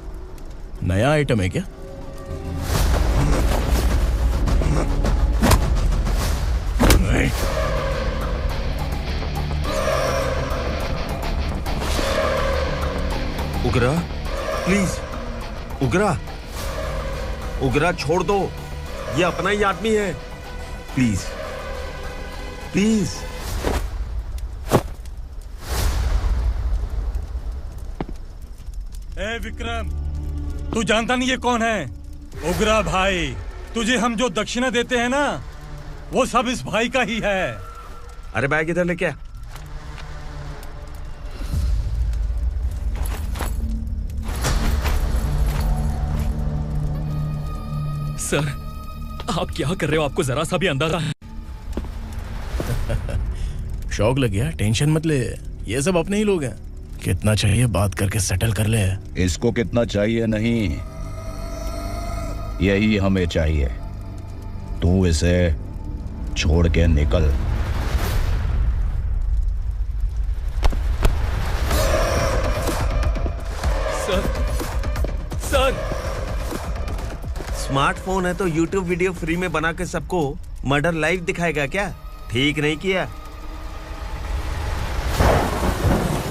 नया आइटम है क्या? नहीं। उगरा प्लीज, उगरा उगरा छोड़ दो, ये अपना ही आदमी है। Please please. ए विक्रम, तू जानता नहीं ये कौन है? उगरा भाई। तुझे हम जो दक्षिणा देते हैं ना, वो सब इस भाई का ही है। अरे बैग इधर लेके आ। सर आप क्या कर रहे हो? आपको जरा सा भी अंदाजा है? शौक लग गया? टेंशन मत ले, ये सब अपने ही लोग हैं। कितना चाहिए बात करके सेटल कर ले। इसको कितना चाहिए नहीं, यही हमें चाहिए। तू इसे छोड़ के निकल। सर स्मार्टफोन है तो YouTube वीडियो फ्री में बना के सबको मर्डर लाइव दिखाएगा क्या? ठीक नहीं किया।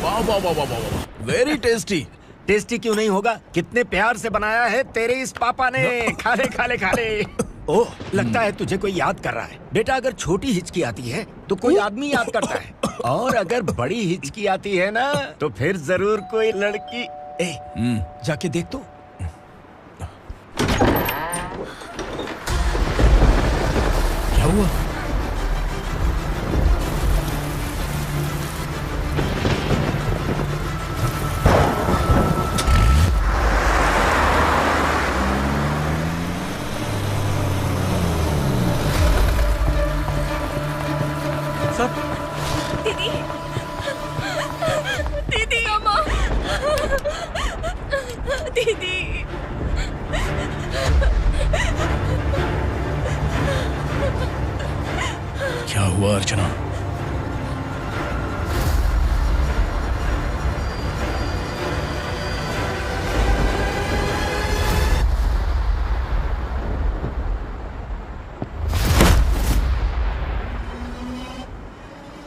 वाह वाह वाह वाह वाह, वेरी टेस्टी। टेस्टी क्यों नहीं होगा? कितने प्यार से बनाया है तेरे इस पापा ने। खा ले खा ले खा ले। ओह, लगता है तुझे कोई याद कर रहा है। बेटा अगर छोटी हिचकी आती है तो कोई आदमी याद करता है, और अगर बड़ी हिचकी आती है ना तो फिर जरूर कोई लड़की। जाके देख तो। क्या हुआ? दीदी, दीदी, अम्मा, दीदी। क्या हुआ अर्चना?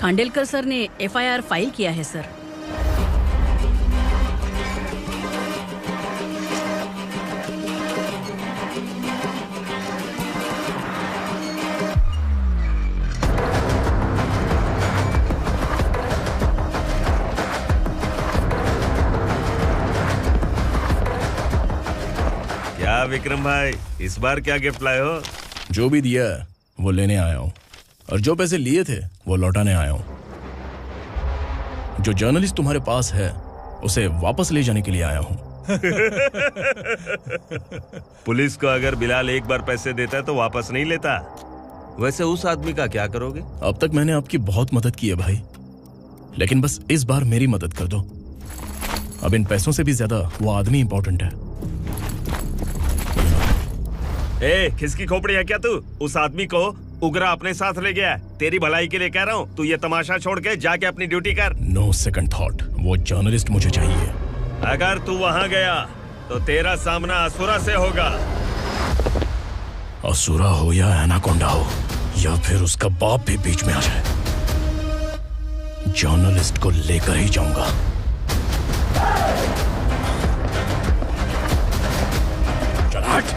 खांडेलकर सर ने FIR फाइल किया है सर। क्या विक्रम भाई, इस बार क्या गिफ्ट लाए हो? जो भी दिया है वो लेने आया हूँ, और जो पैसे लिए थे वो लौटाने आया हूँ। जो जर्नलिस्ट तुम्हारे पास है उसे वापस ले जाने के लिए आया हूँ। पुलिस को अगर बिलाल एक बार पैसे देता है तो वापस नहीं लेता। वैसे उस आदमी का क्या करोगे? अब तक मैंने आपकी बहुत मदद की है भाई, लेकिन बस इस बार मेरी मदद कर दो। अब इन पैसों से भी ज्यादा वो आदमी इंपॉर्टेंट है। ए, किसकी खोपड़ी है क्या तू? उस आदमी को उगरा अपने साथ ले गया। तेरी भलाई के लिए कह रहा हूँ, तू ये तमाशा छोड़ के जाके अपनी ड्यूटी कर। नो सेकंड थॉट, वो जर्नलिस्ट मुझे चाहिए। अगर तू वहाँ गया तो तेरा सामना असुरा से होगा। असुरा हो या एनाकोंडा हो, या फिर उसका बाप भी बीच में आ जाए, जर्नलिस्ट को लेकर ही जाऊंगा। चल हट।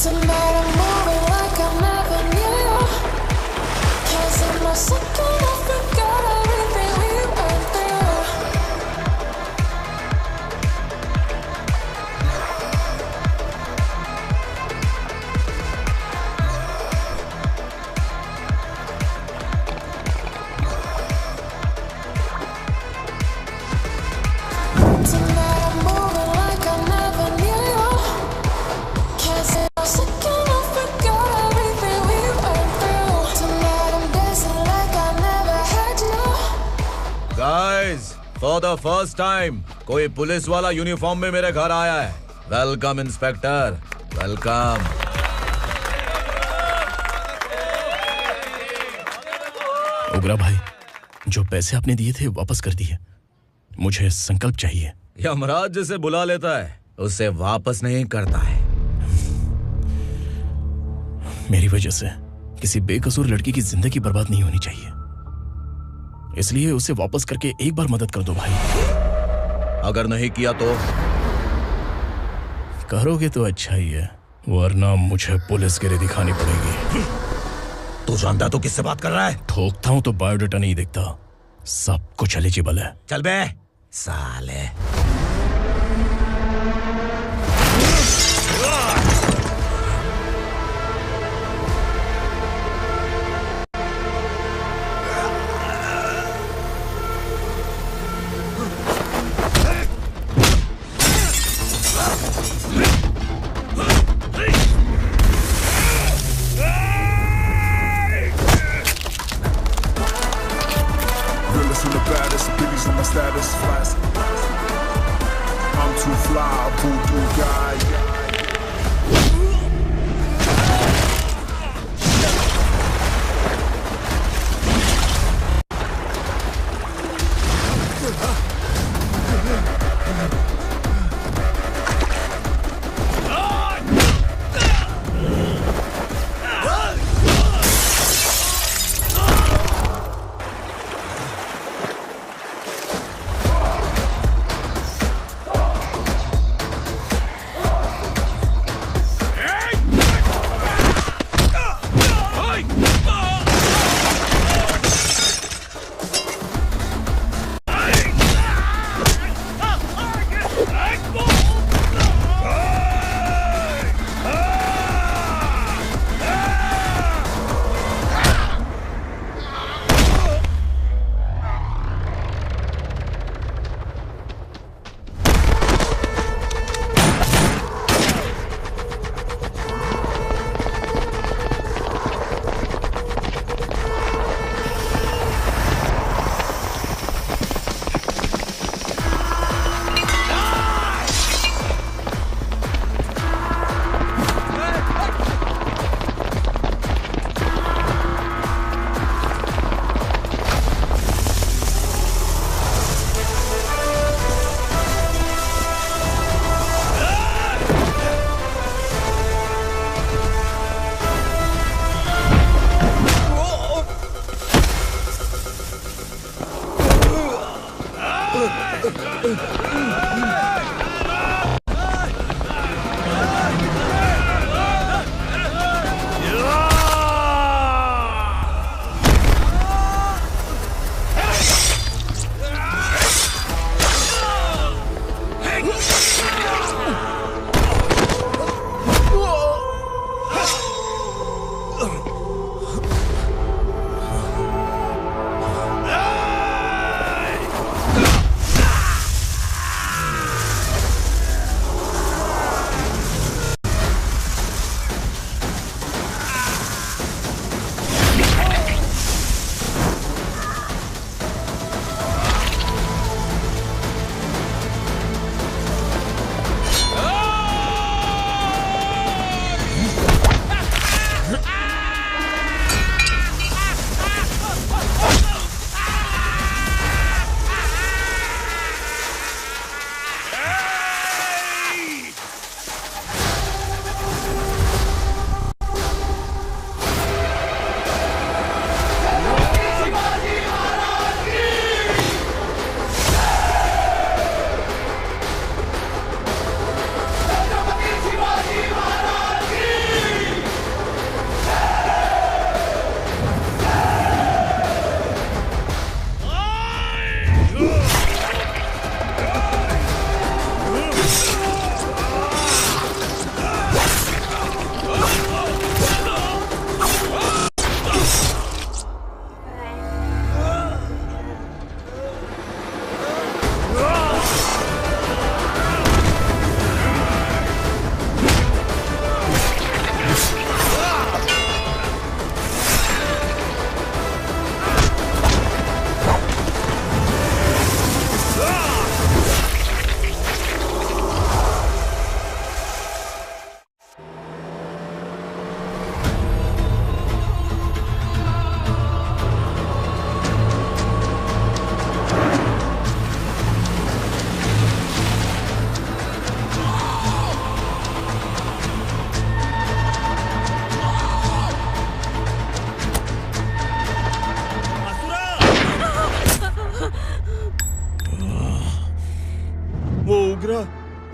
Tonight I'm moving like I never knew. 'Cause in my second I forgot everything we went through. For the first time कोई पुलिस वाला यूनिफॉर्म में मेरे घर आया है। Welcome inspector, welcome. उग्रा भाई, जो पैसे आपने दिए थे वापस कर दिए। मुझे संकल्प चाहिए। यमराज जिसे बुला लेता है उसे वापस नहीं करता है। मेरी वजह से किसी बेकसूर लड़की की जिंदगी बर्बाद नहीं होनी चाहिए, इसलिए उसे वापस करके एक बार मदद कर दो भाई। अगर नहीं किया तो? करोगे तो अच्छा ही है, वरना मुझे पुलिस गिरी दिखानी पड़ेगी। तू जानता तो किससे बात कर रहा है? ठोकता हूं तो बायोडाटा नहीं दिखता, सब कुछ एलिजिबल है। चल बे साले।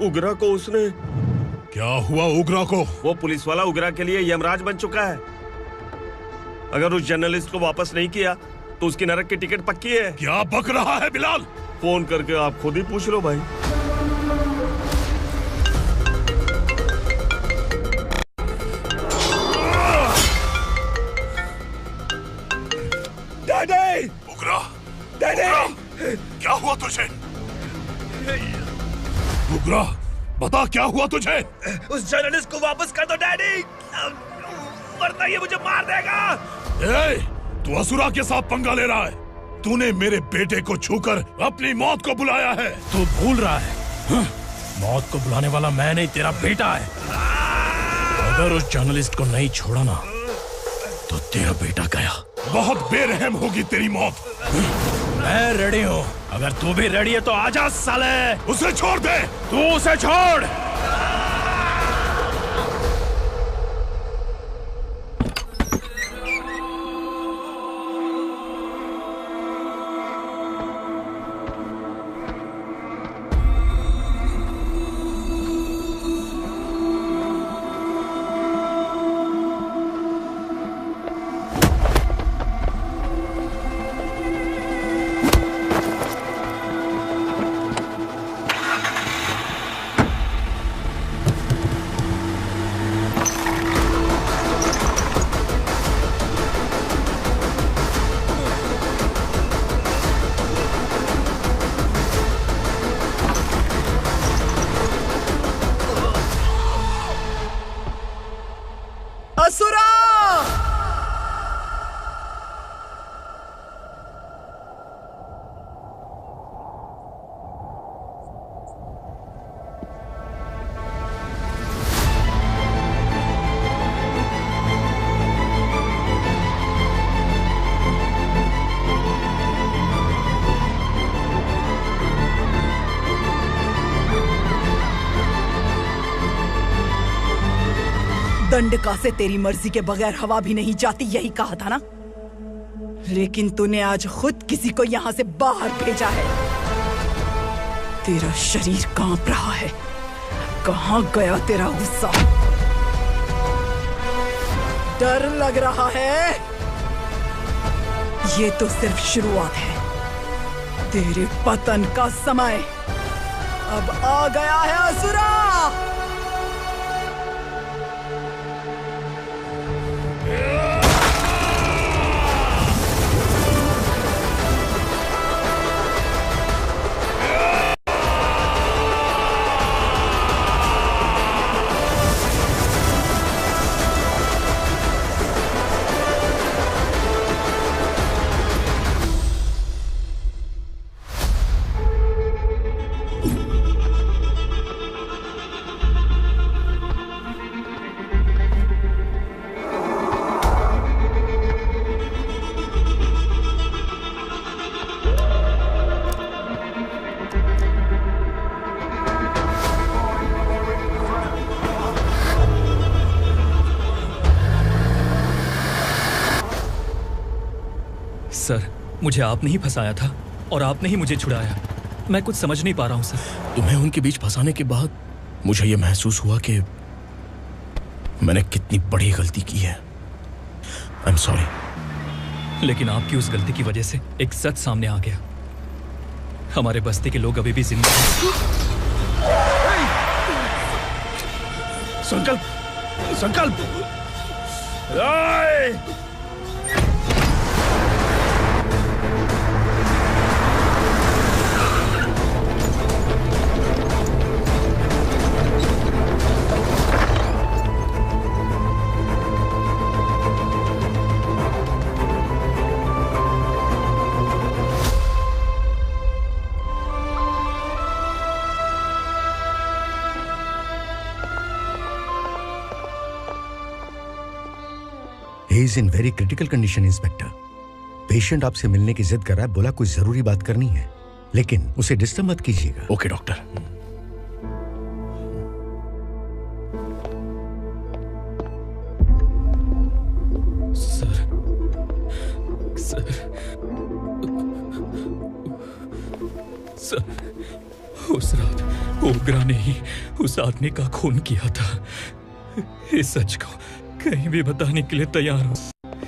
उगरा को उसने। क्या हुआ उगरा को? वो पुलिस वाला उगरा के लिए यमराज बन चुका है। अगर उस जर्नलिस्ट को वापस नहीं किया तो उसकी नरक की टिकट पक्की है। क्या बक रहा है बिलाल? फोन करके आप खुद ही पूछ लो भाई। डैडी! उगरा! डैडी! क्या हुआ तुझे? उगरा, बता क्या हुआ तुझे? उस जर्नलिस्ट को वापस कर दो डैडी, वरना ये मुझे मार देगा। तू असुरा के साथ पंगा ले रहा है। तूने मेरे बेटे को छूकर अपनी मौत को बुलाया है। तू भूल रहा है, हाँ? मौत को बुलाने वाला मैं नहीं, तेरा बेटा है। अगर उस जर्नलिस्ट को नहीं छोड़ा ना तो तेरा बेटा गया। बहुत बेरहम होगी तेरी मौत। मैं रेडी हूँ, अगर तू भी रेडी है तो आजा साले। उसे छोड़ दे। तू उसे छोड़। दंडका से तेरी मर्जी के बगैर हवा भी नहीं जाती, यही कहा था ना? लेकिन तूने आज खुद किसी को यहाँ से बाहर भेजा है। तेरा शरीर कांप रहा है। कहाँ गया तेरा गुस्सा? डर लग रहा है? ये तो सिर्फ शुरुआत है। तेरे पतन का समय अब आ गया है असुरा। सर, मुझे आपने ही फंसाया था और आपने ही मुझे छुड़ाया। मैं कुछ समझ नहीं पा रहा हूँ सर। तुम्हें उनके बीच फंसाने के बाद मुझे यह महसूस हुआ कि मैंने कितनी बड़ी गलती की है। I am sorry. लेकिन आपकी उस गलती की वजह से एक सच सामने आ गया। हमारे बस्ती के लोग अभी भी जिंदा हैं। संकल्प, संकल्प। He is in very critical condition, inspector. Patient आपसे मिलने की जिद कर रहा है, बोला कुछ जरूरी बात करनी है, लेकिन उसे डिस्टर्ब मत कीजिएगा। Okay doctor. सर, उस रात ओग्रा ने ही उस आदमी का खून किया था। इस सच को कहीं भी बताने के लिए तैयार हूँ।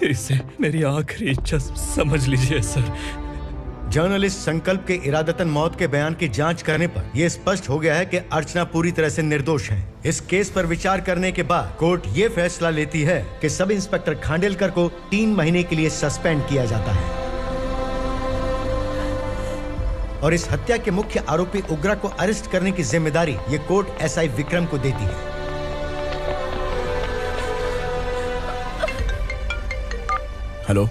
इसे मेरी आखिरी इच्छा समझ लीजिए सर। जर्नलिस्ट संकल्प के इरादतन मौत के बयान की जांच करने पर यह स्पष्ट हो गया है कि अर्चना पूरी तरह से निर्दोष है। इस केस पर विचार करने के बाद कोर्ट ये फैसला लेती है कि सब इंस्पेक्टर खांडेलकर को 3 महीने के लिए सस्पेंड किया जाता है और इस हत्या के मुख्य आरोपी उग्रा को अरेस्ट करने की जिम्मेदारी ये कोर्ट एसआई विक्रम को देती है। हेलो,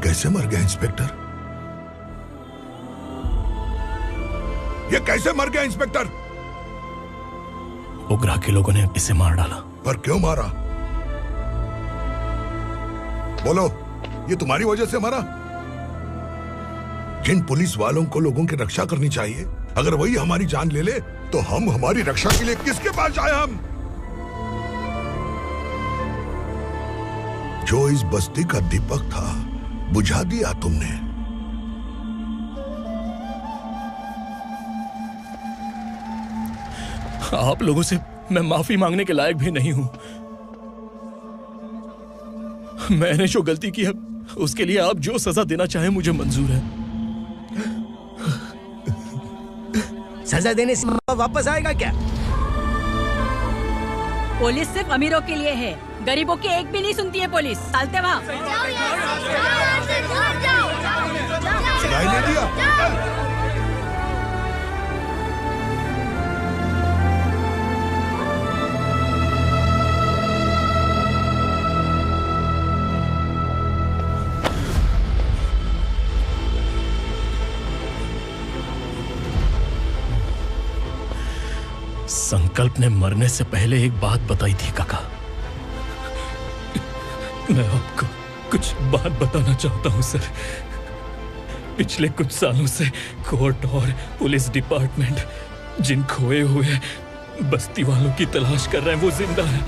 कैसे मर गया इंस्पेक्टर? ये कैसे मर गया इंस्पेक्टर? उग्रा के लोगों ने इसे मार डाला। पर क्यों मारा? बोलो, ये तुम्हारी वजह से मरा? जिन पुलिस वालों को लोगों की रक्षा करनी चाहिए, अगर वही हमारी जान ले ले तो हम हमारी रक्षा के लिए किसके पास जाए? हम जो इस बस्ती का दीपक था बुझा दिया तुमने। आप लोगों से मैं माफी मांगने के लायक भी नहीं हूं। मैंने जो गलती की है उसके लिए आप जो सजा देना चाहें मुझे मंजूर है। सजा देने से वापस आएगा क्या? पुलिस सिर्फ अमीरों के लिए है, गरीबों की एक भी नहीं सुनती है पुलिस। चलते वहाँ। सुनाई नहीं दिया? संकल्प ने मरने से पहले एक बात बताई थी काका। मैं आपको कुछ बात बताना चाहता हूं सर। पिछले कुछ सालों से कोर्ट और पुलिस डिपार्टमेंट जिन खोए हुए बस्ती वालों की तलाश कर रहे हैं वो जिंदा है।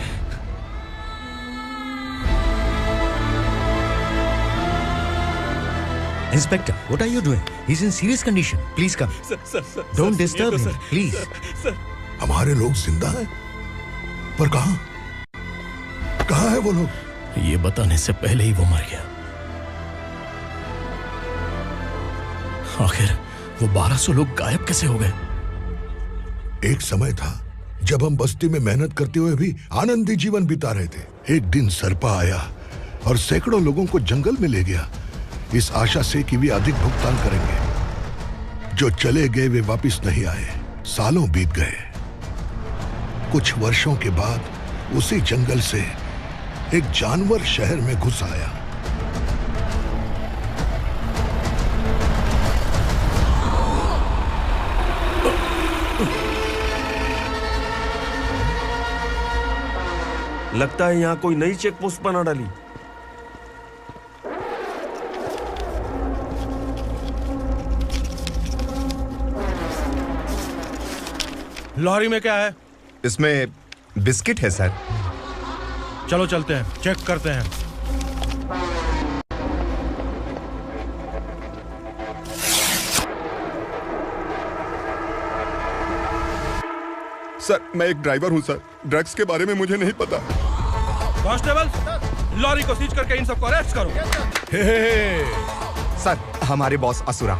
Inspector, what are you doing? He's in serious condition. Please come. Don't disturb him, please. हमारे लोग जिंदा हैं? पर कहां? कहां है वो लोग? ये बताने से पहले ही वो मर गया। आखिर वो 1200 लोग गायब कैसे हो गए? एक समय था जब हम बस्ती में मेहनत करते हुए भी आनंदी जीवन बिता रहे थे। एक दिन सरपा आया और सैकड़ों लोगों को जंगल में ले गया, इस आशा से कि वे अधिक भुगतान करेंगे। जो चले गए वे वापस नहीं आए। सालों बीत गए। कुछ वर्षों के बाद उसी जंगल से एक जानवर शहर में घुस आया। लगता है यहाँ कोई नई चेक पोस्ट बना डाली। लॉरी में क्या है? इसमें बिस्किट है सर। चलो चलते हैं, चेक करते हैं। सर मैं एक ड्राइवर हूं सर, ड्रग्स के बारे में मुझे नहीं पता। कांस्टेबल, लॉरी को सीज करके इन सबको अरेस्ट करो। सर हमारे बॉस असुरा।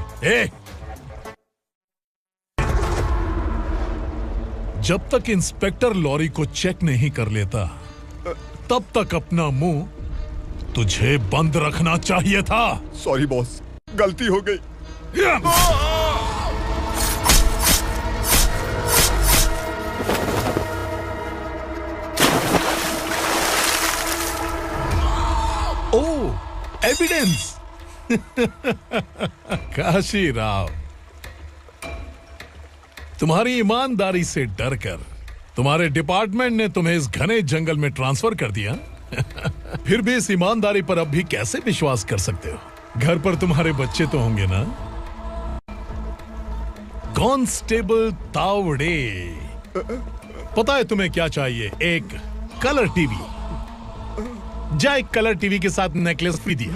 जब तक इंस्पेक्टर लॉरी को चेक नहीं कर लेता तब तक अपना मुंह तुझे बंद रखना चाहिए था। सॉरी बॉस, गलती हो गई। एविडेंस। काशी राव, तुम्हारी ईमानदारी से डरकर तुम्हारे डिपार्टमेंट ने तुम्हें इस घने जंगल में ट्रांसफर कर दिया। फिर भी इस ईमानदारी पर अब भी कैसे विश्वास कर सकते हो? घर पर तुम्हारे बच्चे तो होंगे ना? कांस्टेबल तावड़े, पता है तुम्हें क्या चाहिए? एक कलर टीवी। जा एक कलर टीवी के साथ नेकलेस भी दिया।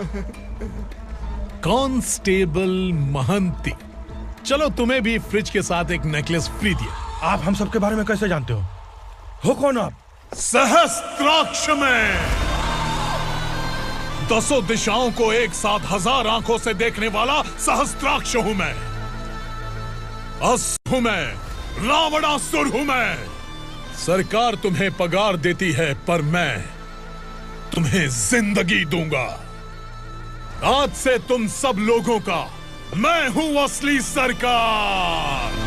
कांस्टेबल महंती, चलो तुम्हें भी फ्रिज के साथ एक नेकलेस फ्री दिया। आप हम सबके बारे में कैसे जानते हो कौन आप? सहस्त्राक्ष में 10 दिशाओं को एक साथ 1000 आंखों से देखने वाला सहस्त्राक्ष हूं मैं। असुर हूं मैं, रावणासुर हूं मैं। सरकार तुम्हें पगार देती है पर मैं तुम्हें जिंदगी दूंगा। आज से तुम सब लोगों का मैं हूं असली सरकार।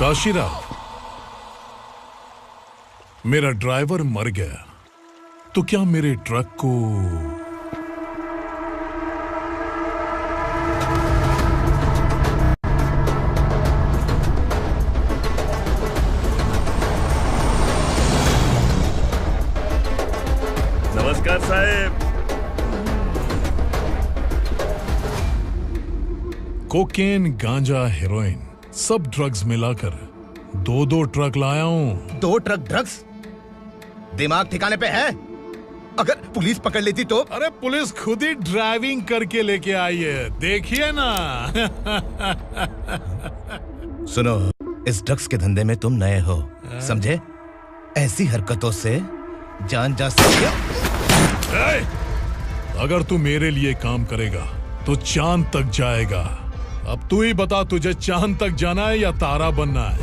काशीराव, मेरा ड्राइवर मर गया तो क्या मेरे ट्रक को नमस्कार साहब। कोकेन, गांजा, हेरोइन सब ड्रग्स मिलाकर 2 ट्रक लाया हूं। 2 ट्रक ड्रग्स? दिमाग ठिकाने पे है? अगर पुलिस पकड़ लेती तो? अरे पुलिस खुद ही ड्राइविंग करके लेके आई है, देखिए ना। सुनो, इस ड्रग्स के धंधे में तुम नए हो, समझे? ऐसी हरकतों से जान जा सकती है। अगर तू मेरे लिए काम करेगा तो चांद तक जाएगा। अब तू ही बता, तुझे चांद तक जाना है या तारा बनना है?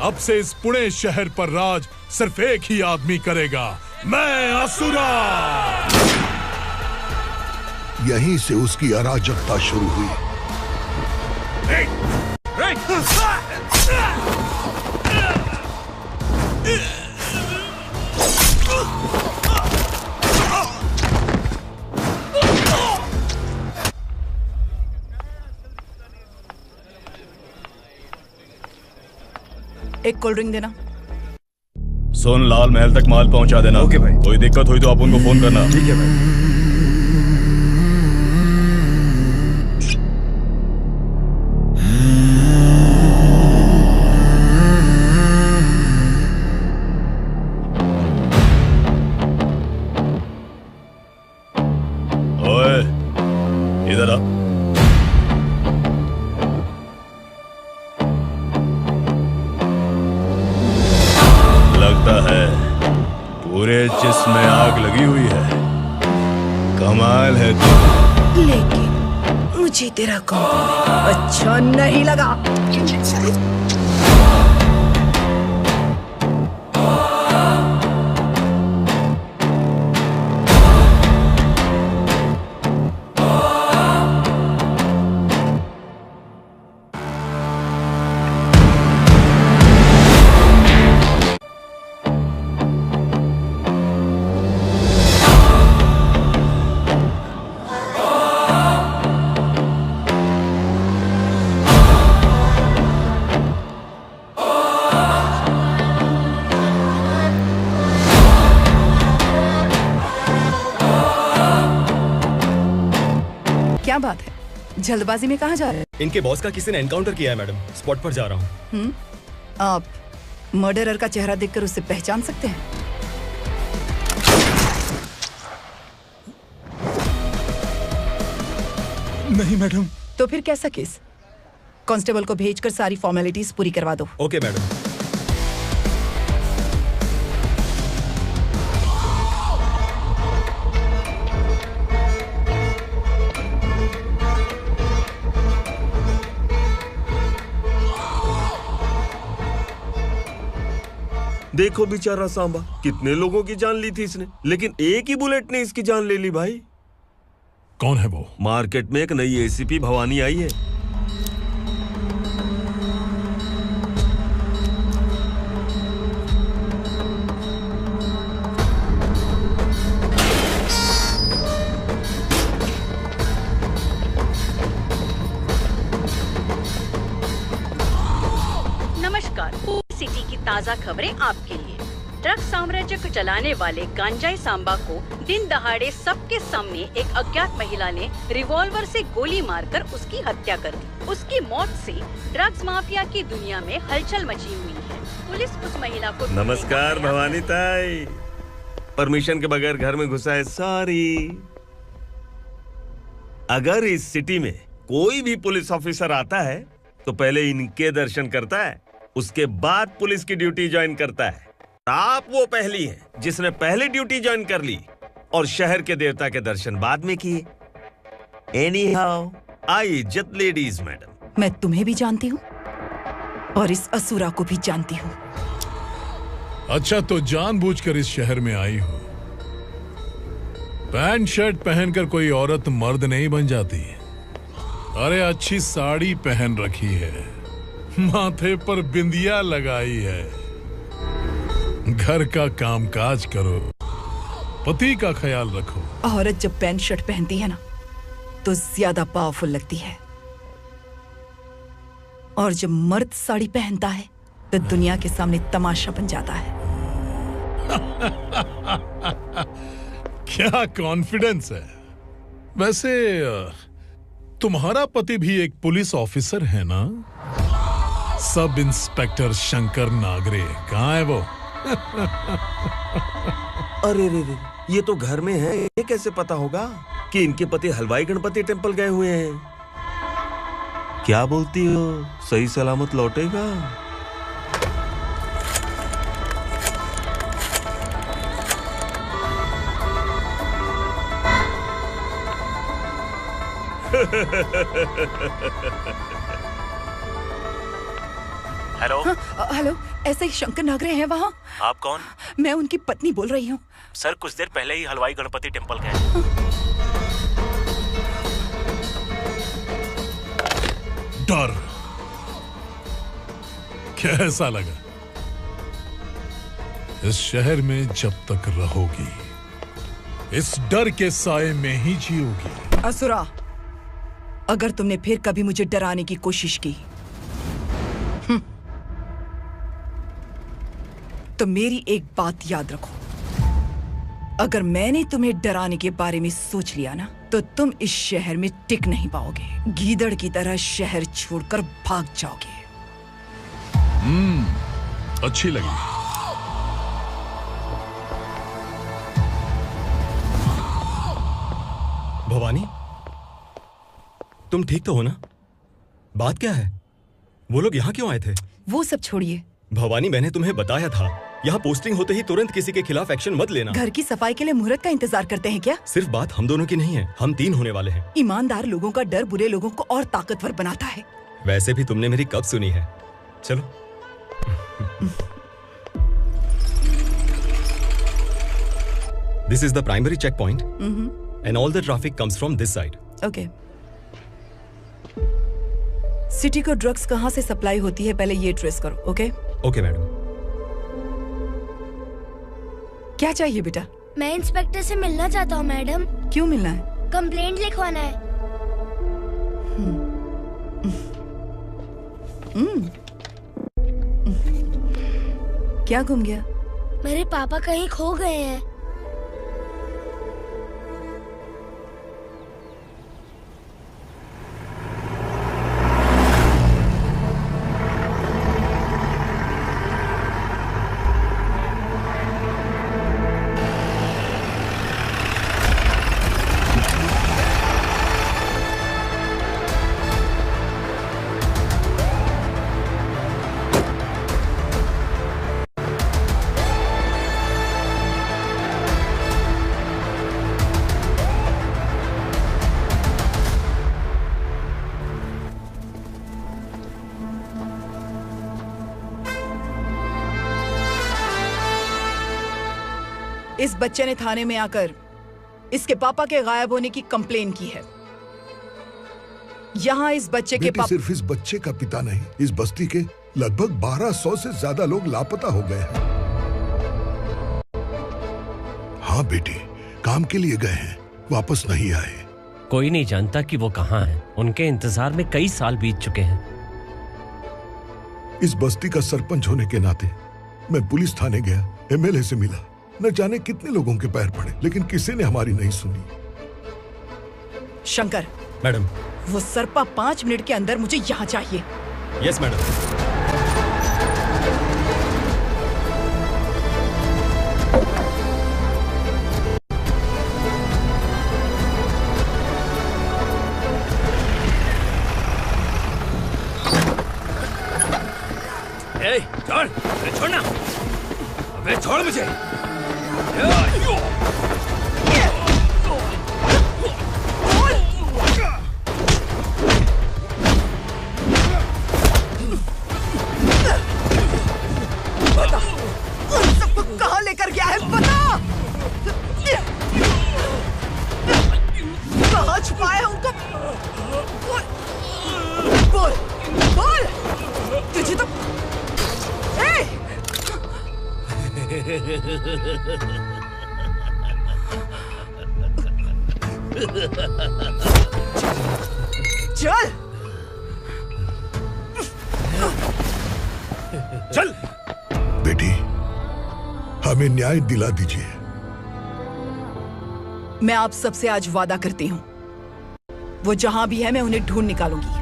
अब से इस पुणे शहर पर राज सिर्फ एक ही आदमी करेगा, मैं असुरा। यहीं से उसकी अराजकता शुरू हुई। एक कोल्ड ड्रिंक देना। सोन लाल महल तक माल पहुंचा देना। ओके भाई। कोई दिक्कत हुई तो आप उनको फोन करना। ठीक है भाई। ओए, इधर आ। लगता है पूरे जिस्म में आग लगी हुई है। कमाल है तू। लेकिन मुझे तेरा कॉम्प्लीमेंट अच्छा नहीं लगा। क्या बात है, जल्दबाजी में कहाँ जा रहे हैं? इनके बॉस का किसी ने एनकाउंटर किया है मैडम, स्पॉट पर जा रहा हूँ। आप मर्डरर का चेहरा देखकर उसे पहचान सकते हैं? नहीं मैडम। तो फिर कैसा केस? कांस्टेबल को भेजकर सारी फॉर्मेलिटीज पूरी करवा दो। Okay madam. देखो बेचारा सांबा, कितने लोगों की जान ली थी इसने, लेकिन एक ही बुलेट ने इसकी जान ले ली भाई। कौन है वो? मार्केट में एक नई एसीपी भवानी आई है। ताज़ा खबरें आपके लिए। ड्रग्स साम्राज्य को चलाने वाले गांजाई सांबा को दिन दहाड़े सबके सामने एक अज्ञात महिला ने रिवॉल्वर से गोली मारकर उसकी हत्या कर दी। उसकी मौत से ड्रग्स माफिया की दुनिया में हलचल मची हुई है। पुलिस उस महिला को नमस्कार भवानी ताई, परमिशन के बगैर घर में घुसा है, सॉरी। अगर इस सिटी में कोई भी पुलिस ऑफिसर आता है तो पहले इनके दर्शन करता है, उसके बाद पुलिस की ड्यूटी ज्वाइन करता है। आप वो पहली हैं जिसने पहले ड्यूटी ज्वाइन कर ली और शहर के देवता के दर्शन बाद में किए। एनीहाउ, आई इज्जत लेडीज मैडम। मैं तुम्हें भी जानती हूँ और इस असुरा को भी जानती हूँ। अच्छा, तो जानबूझकर इस शहर में आई हो। पैंट शर्ट पहनकर कोई औरत मर्द नहीं बन जाती। अरे अच्छी साड़ी पहन रखी है, माथे पर बिंदिया लगाई है, घर का कामकाज करो, पति का ख्याल रखो। औरत जब पैंट शर्ट पहनती है ना तो ज्यादा पावरफुल लगती है, और जब मर्द साड़ी पहनता है तो दुनिया के सामने तमाशा बन जाता है। क्या कॉन्फिडेंस है। वैसे तुम्हारा पति भी एक पुलिस ऑफिसर है ना? सब इंस्पेक्टर शंकर नागरे, कहाँ है वो? अरे रे रे, ये तो घर में है, ये कैसे पता होगा कि इनके पति हलवाई गणपति टेम्पल गए हुए हैं? क्या बोलती हो, सही सलामत लौटेगा? हेलो। हेलो, ऐसे ही शंकर नागरे हैं वहाँ? आप कौन? मैं उनकी पत्नी बोल रही हूँ। सर कुछ देर पहले ही हलवाई गणपति टेम्पल गए। डर कैसा लगा? इस शहर में जब तक रहोगी इस डर के साए में ही जियोगी। असुरा, अगर तुमने फिर कभी मुझे डराने की कोशिश की तो मेरी एक बात याद रखो, अगर मैंने तुम्हें डराने के बारे में सोच लिया ना तो तुम इस शहर में टिक नहीं पाओगे। गीदड़ की तरह शहर छोड़कर भाग जाओगे। अच्छी लगी। भवानी, तुम ठीक तो हो ना? बात क्या है? वो लोग यहाँ क्यों आए थे? वो सब छोड़िए भवानी, मैंने तुम्हें बताया था यहाँ पोस्टिंग होते ही तुरंत किसी के खिलाफ एक्शन मत लेना। घर की सफाई के लिए मुहूर्त का इंतजार करते हैं क्या? सिर्फ बात हम दोनों की नहीं है, हम 3 होने वाले हैं। ईमानदार लोगों का डर बुरे लोगों को और ताकतवर बनाता है। वैसे भी तुमने मेरी कब सुनी है। चलो। This is the primary checkpoint, and all the traffic comes from this side. Okay. City को ड्रग्स कहाँ से सप्लाई होती है पहले ये ट्रेस करो, ओके? Okay madam. क्या चाहिए बेटा? मैं इंस्पेक्टर से मिलना चाहता हूँ मैडम। क्यों मिलना है? कंप्लेंट लिखवाना है। क्या घूम गया? मेरे पापा कहीं खो गए हैं। इस बच्चे ने थाने में आकर इसके पापा के गायब होने की कंप्लेन की है। यहाँ इस बच्चे के पापा सिर्फ इस बच्चे का पिता नहीं, इस बस्ती के लगभग 1200 से ज्यादा लोग लापता हो गए हैं। हाँ बेटी, काम के लिए गए हैं, वापस नहीं आए। कोई नहीं जानता कि वो कहाँ हैं। उनके इंतजार में कई साल बीत चुके हैं। इस बस्ती का सरपंच होने के नाते मैं पुलिस थाने गया, एमएलए से मिला, न जाने कितने लोगों के पैर पड़े, लेकिन किसी ने हमारी नहीं सुनी। शंकर। मैडम। वो सरपा 5 मिनट के अंदर मुझे यहाँ चाहिए। Yes madam. छोड़, छोड़ना, अबे छोड़ मुझे। बता, उन सबको कहाँ लेकर गया है, बता। कहाँ छुपाया उनको? बोल, बोल। तुझे तो चल चल बेटी, हमें न्याय दिला दीजिए। मैं आप सबसे आज वादा करती हूँ, वो जहां भी है मैं उन्हें ढूंढ निकालूंगी।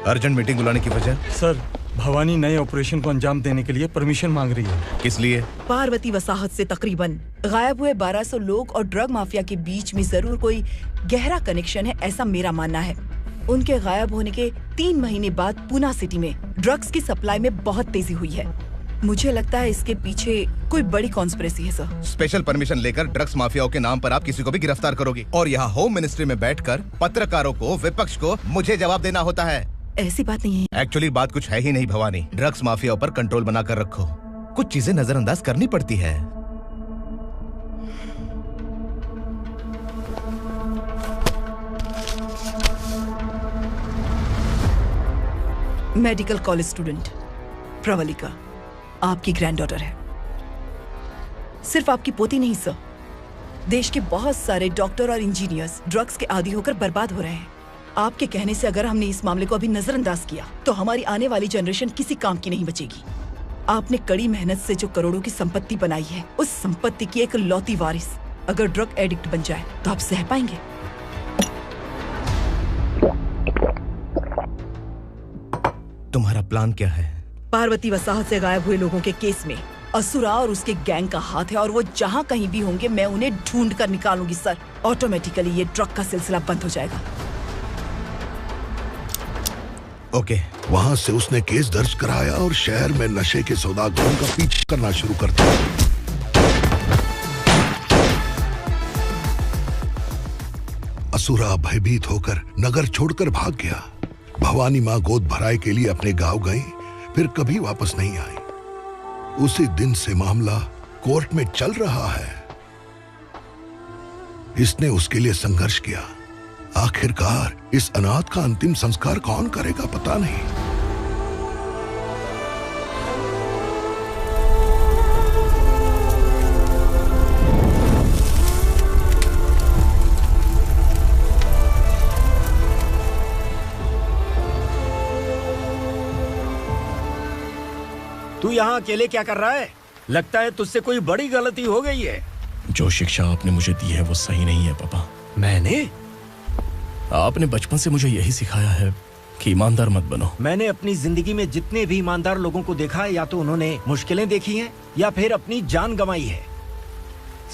अर्जेंट मीटिंग बुलाने की वजह? सर, भवानी नए ऑपरेशन को अंजाम देने के लिए परमिशन मांग रही है। किस लिए? पार्वती वसाहत से तकरीबन गायब हुए 1200 लोग और ड्रग माफिया के बीच में जरूर कोई गहरा कनेक्शन है, ऐसा मेरा मानना है। उनके गायब होने के 3 महीने बाद पूना सिटी में ड्रग्स की सप्लाई में बहुत तेजी हुई है। मुझे लगता है इसके पीछे कोई बड़ी कॉन्स्पिरेसी है सर। स्पेशल परमिशन लेकर ड्रग्स माफियाओं के नाम पर आप किसी को भी गिरफ्तार करोगी और यहाँ होम मिनिस्ट्री में बैठकर पत्रकारों को, विपक्ष को मुझे जवाब देना होता है। ऐसी बात नहीं है। एक्चुअली बात कुछ है ही नहीं भवानी। ड्रग्स माफियाओं पर कंट्रोल बनाकर रखो, कुछ चीजें नजरअंदाज करनी पड़ती है। मेडिकल कॉलेज स्टूडेंट प्रवलिका आपकी ग्रैंडडॉटर है। सिर्फ आपकी पोती नहीं सर, देश के बहुत सारे डॉक्टर और इंजीनियर्स ड्रग्स के आदी होकर बर्बाद हो रहे हैं। आपके कहने से अगर हमने इस मामले को अभी नजरअंदाज किया तो हमारी आने वाली जनरेशन किसी काम की नहीं बचेगी। आपने कड़ी मेहनत से जो करोड़ों की संपत्ति बनाई है, उस संपत्ति की एक लौती वारिस अगर ड्रग एडिक्ट बन जाए तो आप सह पाएंगे? तुम्हारा प्लान क्या है? पार्वती वसाहत से गायब हुए लोगों के केस में असुरा और उसके गैंग का हाथ है और वो जहाँ कहीं भी होंगे मैं उन्हें ढूंढ कर निकालूंगी सर। ऑटोमेटिकली ये ड्रग का सिलसिला बंद हो जाएगा। ओके। वहाँ से उसने केस दर्ज कराया और शहर में नशे के सौदागरों का पीछा करना शुरू कर दिया। असुरा भयभीत होकर नगर छोड़कर भाग गया। भवानी माँ गोद भराई के लिए अपने गांव गई, फिर कभी वापस नहीं आई। उसी दिन से मामला कोर्ट में चल रहा है। इसने उसके लिए संघर्ष किया। आखिरकार इस अनाथ का अंतिम संस्कार कौन करेगा पता नहीं। तू यहाँ अकेले क्या कर रहा है? लगता है तुझसे कोई बड़ी गलती हो गई है। जो शिक्षा आपने मुझे दी है वो सही नहीं है पापा। मैंने? आपने बचपन से मुझे यही सिखाया है कि ईमानदार मत बनो। मैंने अपनी जिंदगी में जितने भी ईमानदार लोगों को देखा है, या तो उन्होंने मुश्किलें देखी हैं या फिर अपनी जान गंवाई है।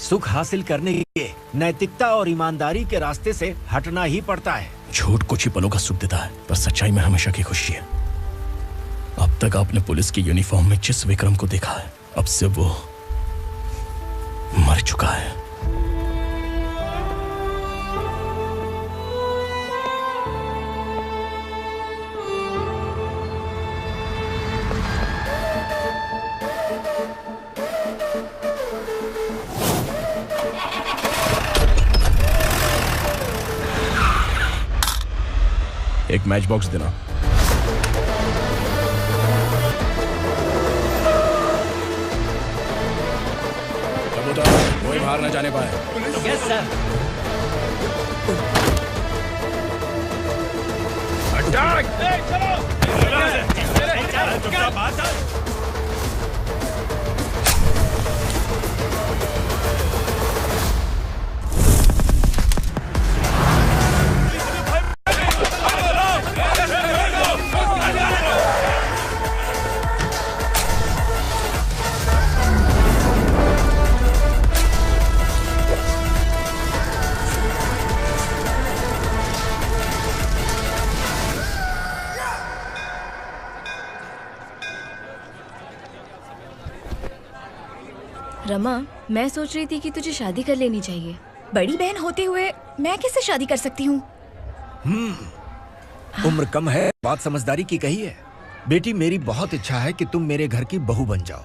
सुख हासिल करने के लिए नैतिकता और ईमानदारी के रास्ते से हटना ही पड़ता है। झूठ कुछ ही पलों का सुख देता है, पर सच्चाई में हमेशा की खुशी है। अब तक आपने पुलिस की यूनिफॉर्म में जिस विक्रम को देखा है, अब से वो मर चुका है। एक मैच बॉक्स देना। कोई बाहर न जाने पाए। Yes sir. रमा, मैं सोच रही थी कि तुझे शादी कर लेनी चाहिए। बड़ी बहन होते हुए मैं कैसे शादी कर सकती हूँ? उम्र कम है, बात समझदारी की कही है। बेटी, मेरी बहुत इच्छा है कि तुम मेरे घर की बहू बन जाओ।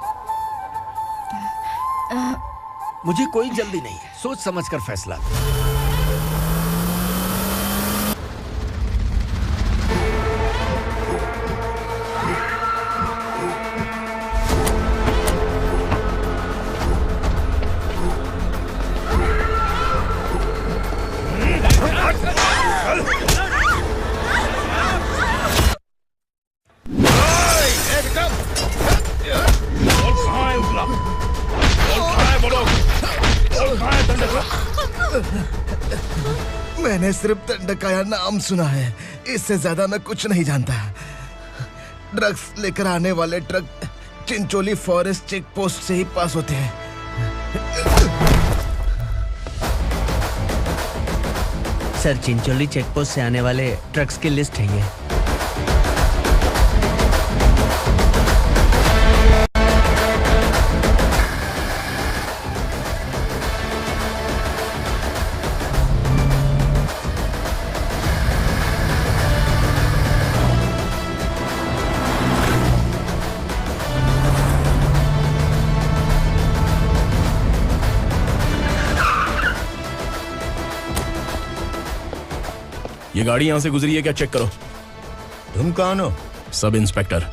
मुझे कोई जल्दी नहीं है, सोच समझकर फैसला। मैंने सिर्फ दंडकाया नाम सुना है, इससे ज्यादा मैं कुछ नहीं जानता। ड्रग्स लेकर आने वाले truck Chincholi forest check post से ही पास होते हैं। सर, चिंचोली चेक पोस्ट से आने वाले ट्रक्स की लिस्ट है ये। ये गाड़ी यहां से गुजरी है क्या? चेक करो। तुम कौन हो? Sub inspector.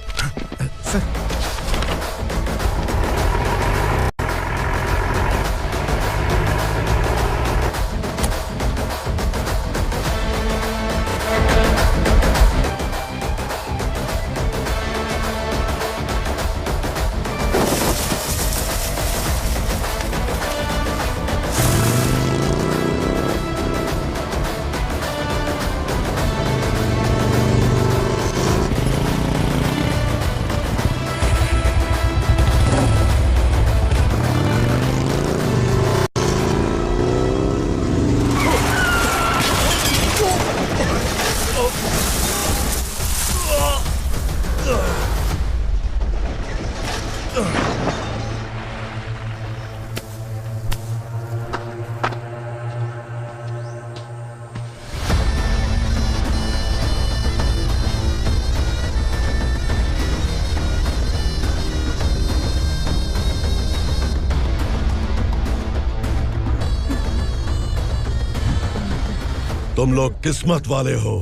तुम लोग किस्मत वाले हो,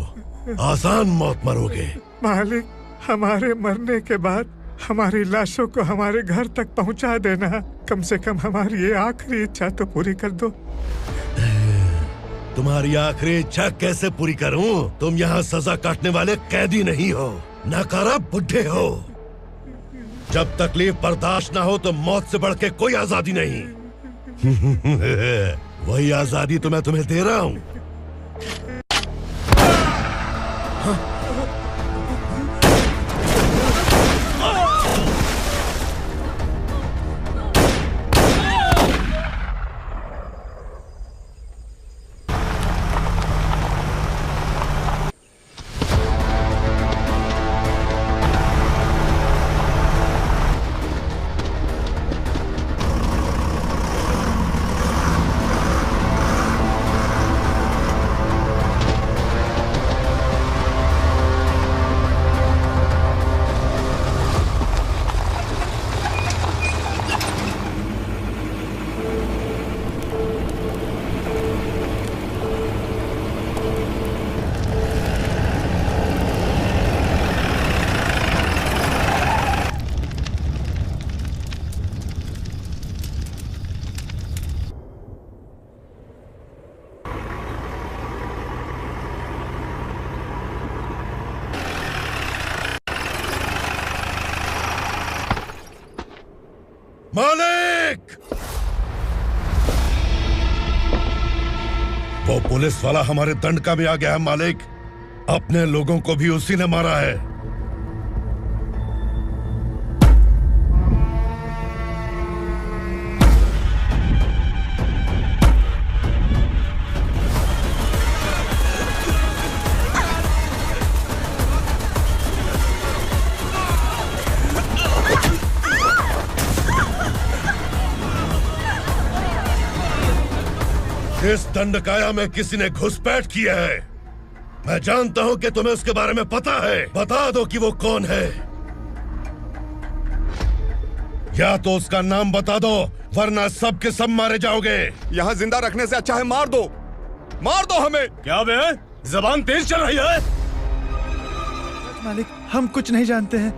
आसान मौत मरोगे। मालिक, हमारे मरने के बाद हमारी लाशों को हमारे घर तक पहुंचा देना। कम से कम हमारी ये आखिरी इच्छा तो पूरी कर दो। तुम्हारी आखिरी इच्छा कैसे पूरी करूं? तुम यहाँ सजा काटने वाले कैदी नहीं हो, नकारा बुढ़े हो। जब तकलीफ बर्दाश्त ना हो तो मौत से बढ़ के कोई आजादी नहीं। वही आजादी तो मैं तुम्हें दे रहा हूँ। मालिक! वो पुलिस वाला हमारे दंड का भी आ गया है मालिक। अपने लोगों को भी उसी ने मारा है। इस दंडकाया में किसी ने घुसपैठ किया है। मैं जानता हूं कि तुम्हें उसके बारे में पता है। बता दो कि वो कौन है, या तो उसका नाम बता दो, वरना सब के सब मारे जाओगे। यहाँ जिंदा रखने से अच्छा है मार दो हमें। क्या बे? जबान तेज चल रही है। मालिक, हम कुछ नहीं जानते हैं।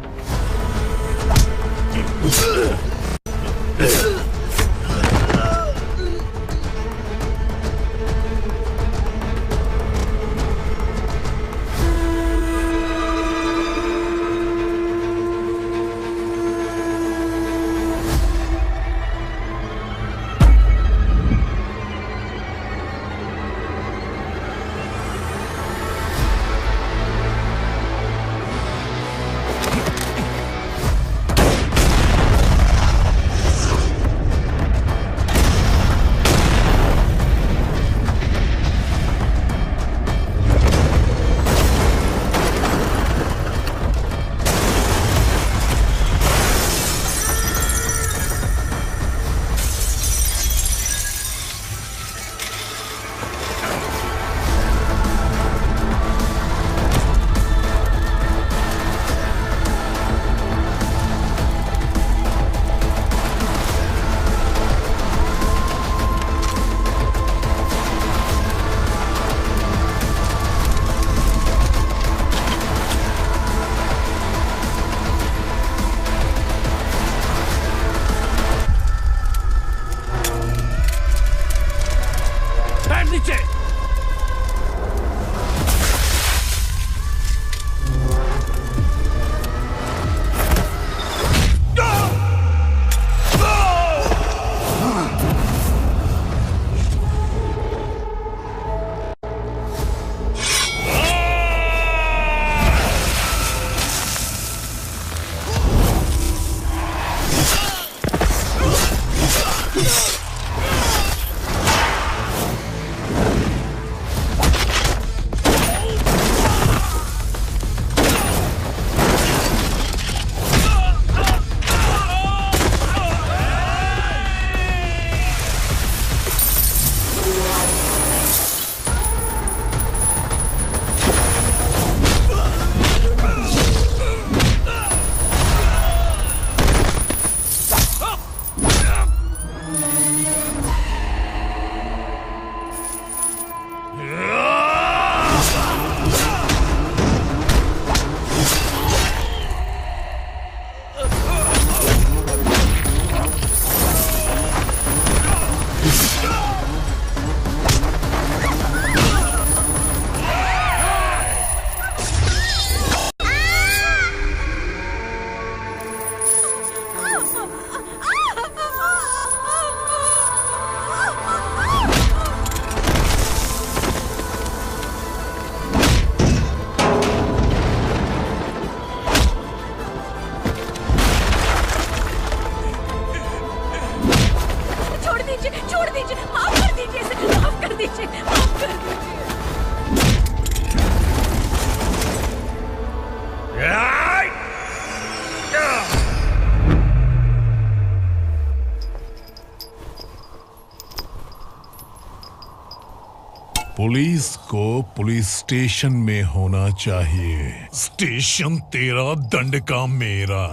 पुलिस को पुलिस स्टेशन में होना चाहिए। स्टेशन तेरा, दंड का मेरा।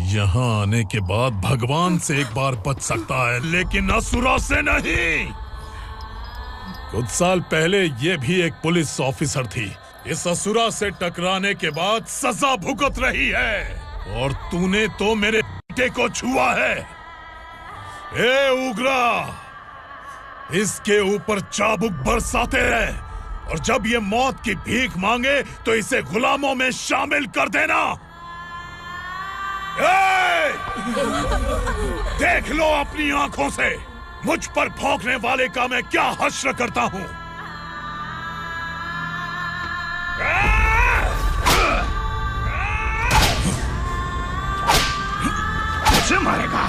यहाँ आने के बाद भगवान से एक बार बच सकता है, लेकिन असुरा से नहीं। कुछ साल पहले ये भी एक पुलिस ऑफिसर थी। इस असुरा से टकराने के बाद सजा भुगत रही है, और तूने तो मेरे बेटे को छुआ है। ए उग्रा, इसके ऊपर चाबुक बरसाते रहे, और जब ये मौत की भीख मांगे तो इसे गुलामों में शामिल कर देना। देख लो अपनी आंखों से मुझ पर भौंकने वाले का मैं क्या हश्र करता हूँ। मुझे मारेगा।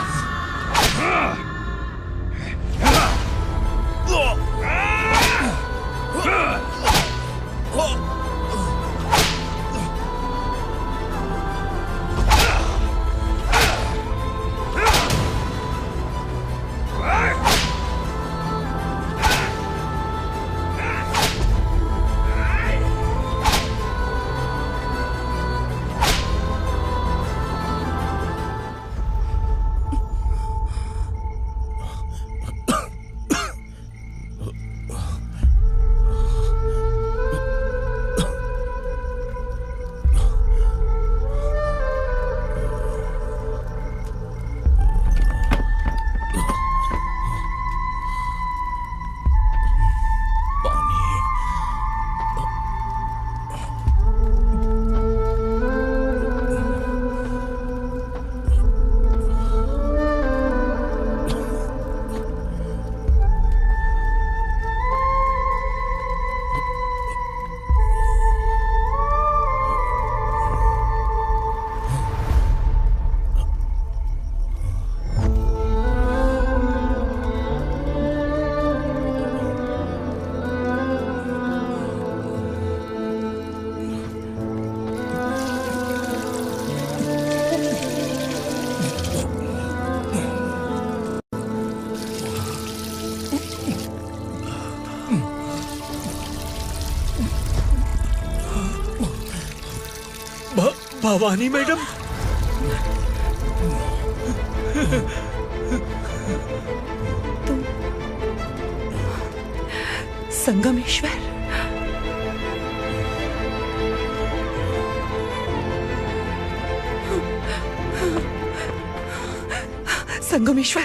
भवानी मैडम, तुम संगमेश्वर, संगमेश्वर,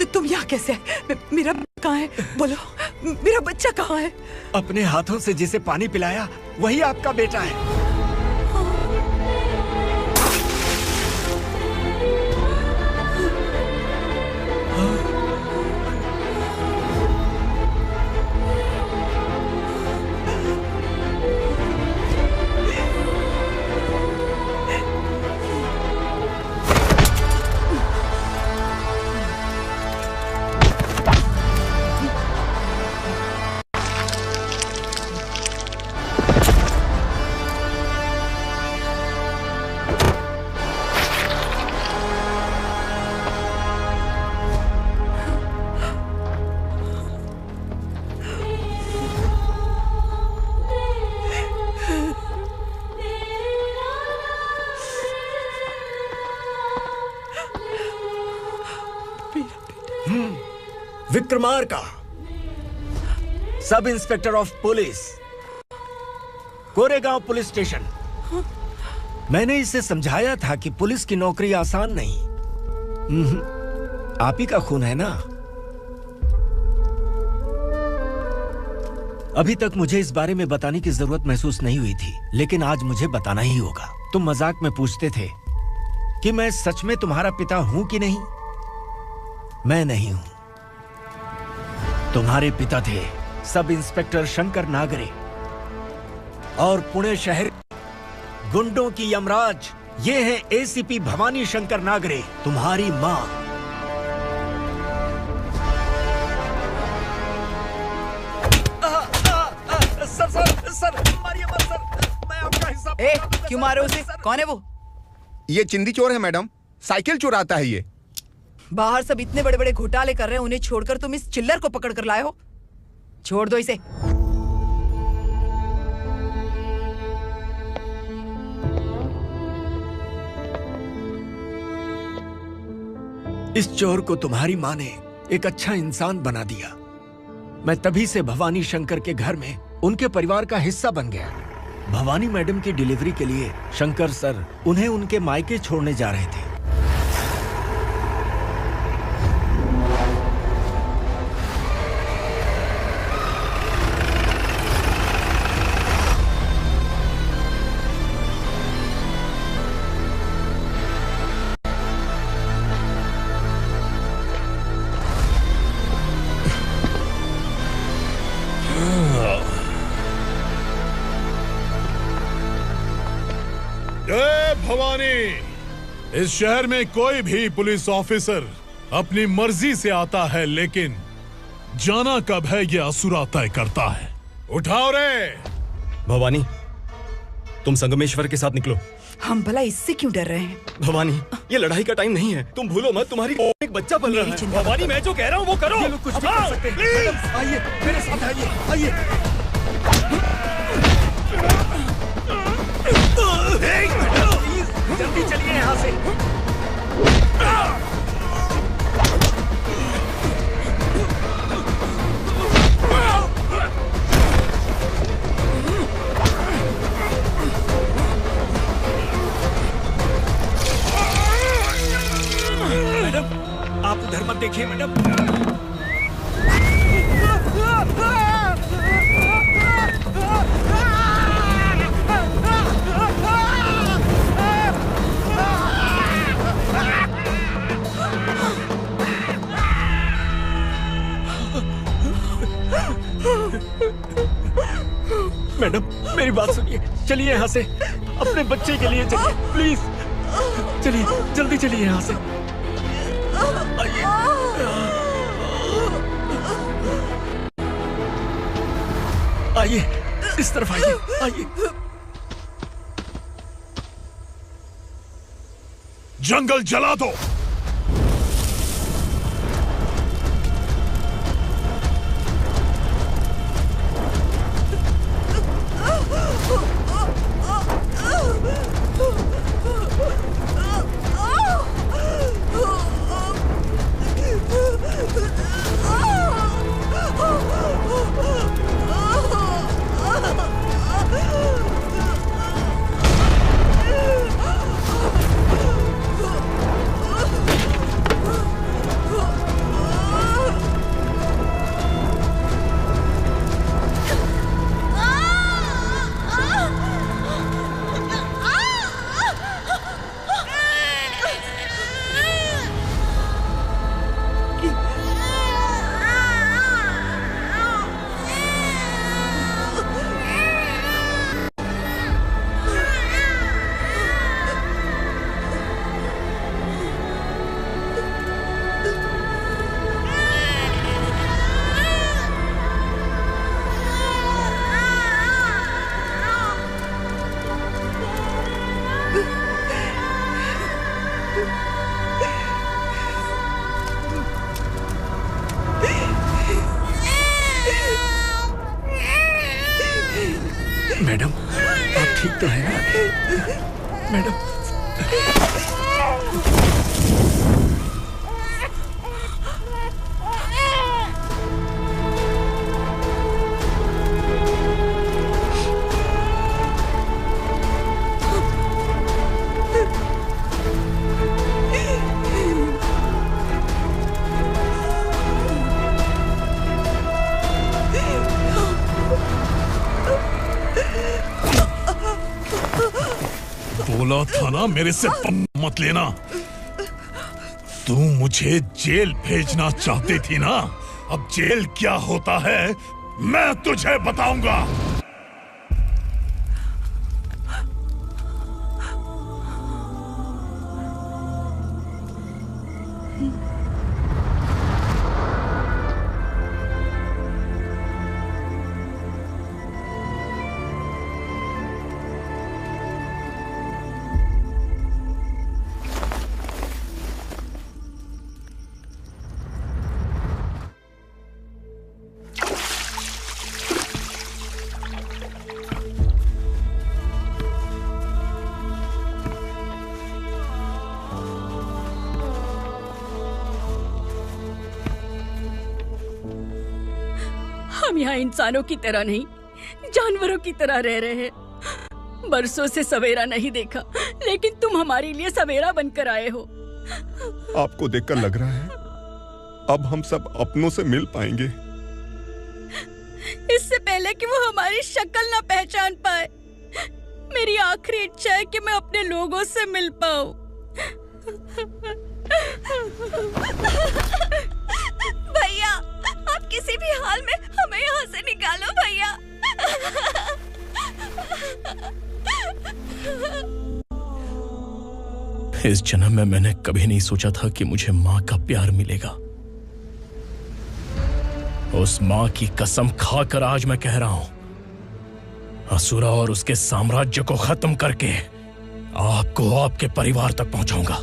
तुम यहाँ कैसे आए? मेरा कहाँ है? बोलो, मेरा बच्चा कहाँ है? अपने हाथों से जिसे पानी पिलाया वही आपका बेटा है। Vikramarka, sub inspector of police, Koregaon police station. मैंने इसे समझाया था कि पुलिस की नौकरी आसान नहीं। आप ही का खून है ना। अभी तक मुझे इस बारे में बताने की जरूरत महसूस नहीं हुई थी, लेकिन आज मुझे बताना ही होगा। तुम मजाक में पूछते थे कि मैं सच में तुम्हारा पिता हूं कि नहीं। मैं नहीं हूं। तुम्हारे पिता थे सब इंस्पेक्टर शंकर नागरे और पुणे शहर गुंडों की यमराज ये है एसीपी भवानी शंकर नागरे, तुम्हारी मां। सर मारिए मत सर, मैं आपका हिस्सा। क्यों मारे उसे? कौन है वो? ये चिंदी चोर है मैडम, साइकिल चुराता है ये। बाहर सब इतने बड़े बड़े घोटाले कर रहे हैं, उन्हें छोड़कर तुम इस चिल्लर को पकड़ कर लाए हो। छोड़ दो इसे। इस चोर को तुम्हारी मां ने एक अच्छा इंसान बना दिया। मैं तभी से भवानी शंकर के घर में उनके परिवार का हिस्सा बन गया। भवानी मैडम की डिलीवरी के लिए शंकर सर उन्हें उनके मायके छोड़ने जा रहे थे। भवानी, इस शहर में कोई भी पुलिस ऑफिसर अपनी मर्जी से आता है, लेकिन जाना कब है ये असुरा तय करता है। उठाओ रे। भवानी, तुम संगमेश्वर के साथ निकलो। हम भला इससे क्यों डर रहे हैं? भवानी, ये लड़ाई का टाइम नहीं है। तुम भूलो मत, तुम्हारी एक बच्चा पल रहा है। भवानी, मैं जो कह रहा हूँ वो करो। ये लोग कुछ भी कर सकते हैं। मैडम, आइए मेरे साथ आइए, आइए। जल्दी चलिए यहाँ से। मैडम, आप उधर मत देखिए मैडम। मैडम, मेरी बात सुनिए, चलिए यहाँ से। अपने बच्चे के लिए चलिए, प्लीज चलिए, जल्दी चलिए यहाँ से। आइए। आइए, इस तरफ आइए, आइए। जंगल जला दो। मैडम, आप ठीक तो हैं? मैडम, बोला था ना मेरे से मत लेना। तू मुझे जेल भेजना चाहती थी ना, अब जेल क्या होता है मैं तुझे बताऊंगा। हम यहाँ इंसानों की तरह नहीं, जानवरों की तरह रह रहे हैं। बरसों से सवेरा नहीं देखा, लेकिन तुम हमारे लिए सवेरा बनकर आए हो। आपको देखकर लग रहा है अब हम सब अपनों से मिल पाएंगे। इससे पहले कि वो हमारी शक्ल ना पहचान पाए, मेरी आखिरी इच्छा है कि मैं अपने लोगों से मिल पाऊं। भैया, आप किसी भी हाल में हमें यहाँ से निकालो भैया। इस जन्म में मैंने कभी नहीं सोचा था कि मुझे माँ का प्यार मिलेगा। उस माँ की कसम खाकर आज मैं कह रहा हूं, असुरा और उसके साम्राज्य को खत्म करके आपको आपके परिवार तक पहुंचाऊंगा।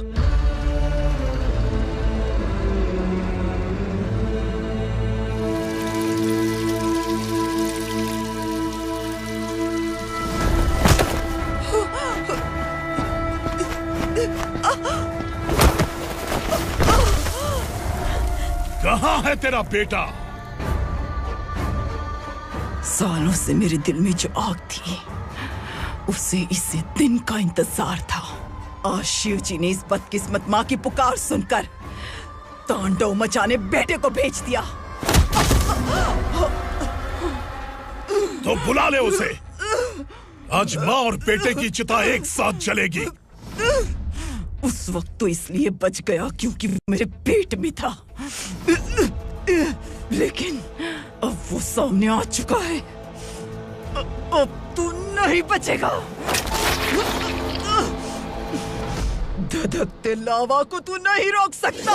कहाँ है तेरा बेटा? सालों से मेरे दिल में जो आग थी, उसे इसी दिन का इंतजार था। आज शिव जी ने इस बदकिस्मत माँ की पुकार सुनकर तांडव मचाने बेटे को भेज दिया। तो बुला ले उसे। आज माँ और बेटे की चिता एक साथ जलेगी। उस वक्त तो इसलिए बच गया क्योंकि वो मेरे पेट में था, लेकिन अब वो सामने आ चुका है। अब तू नहीं बचेगा। धधकते लावा को तू नहीं रोक सकता।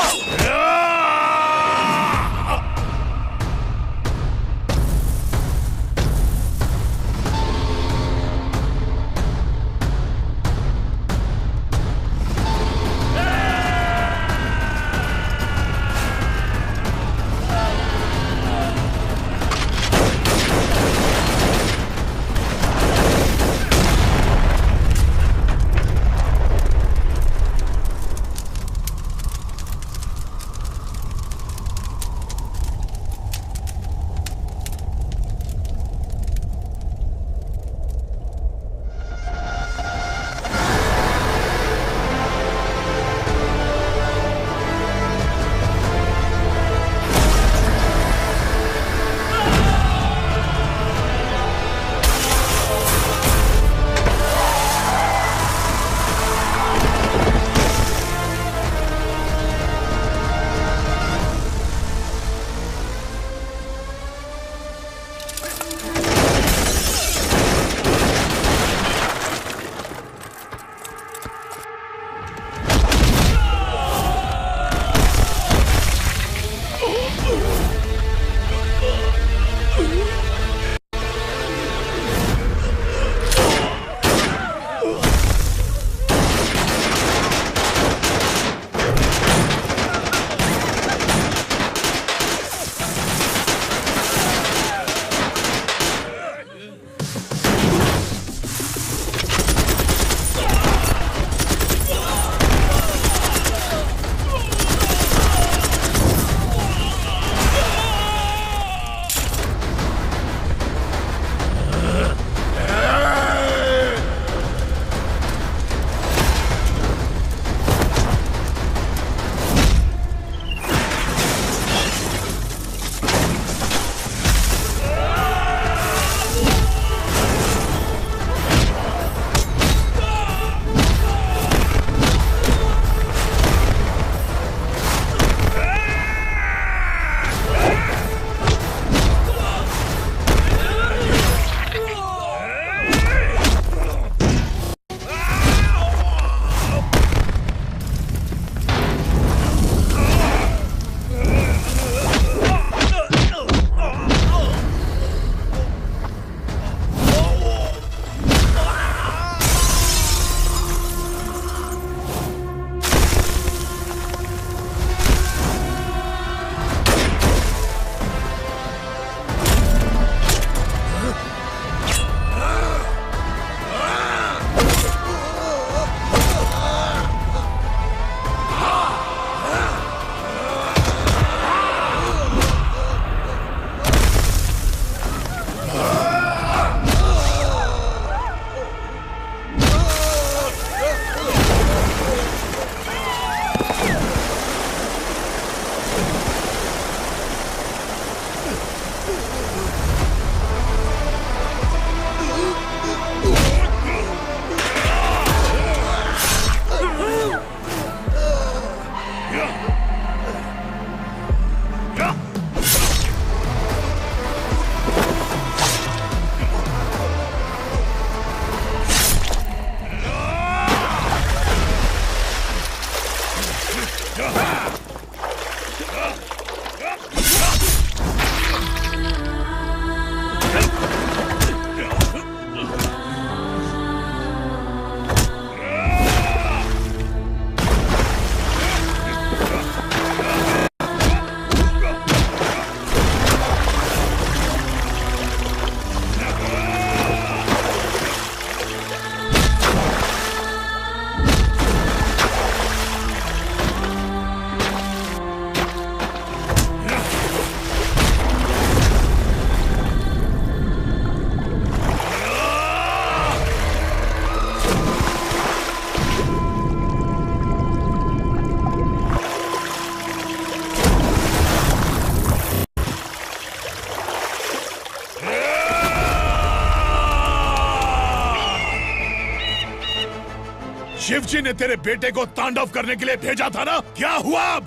शिवजी ने तेरे बेटे को तांडव करने के लिए भेजा था ना, क्या हुआ अब?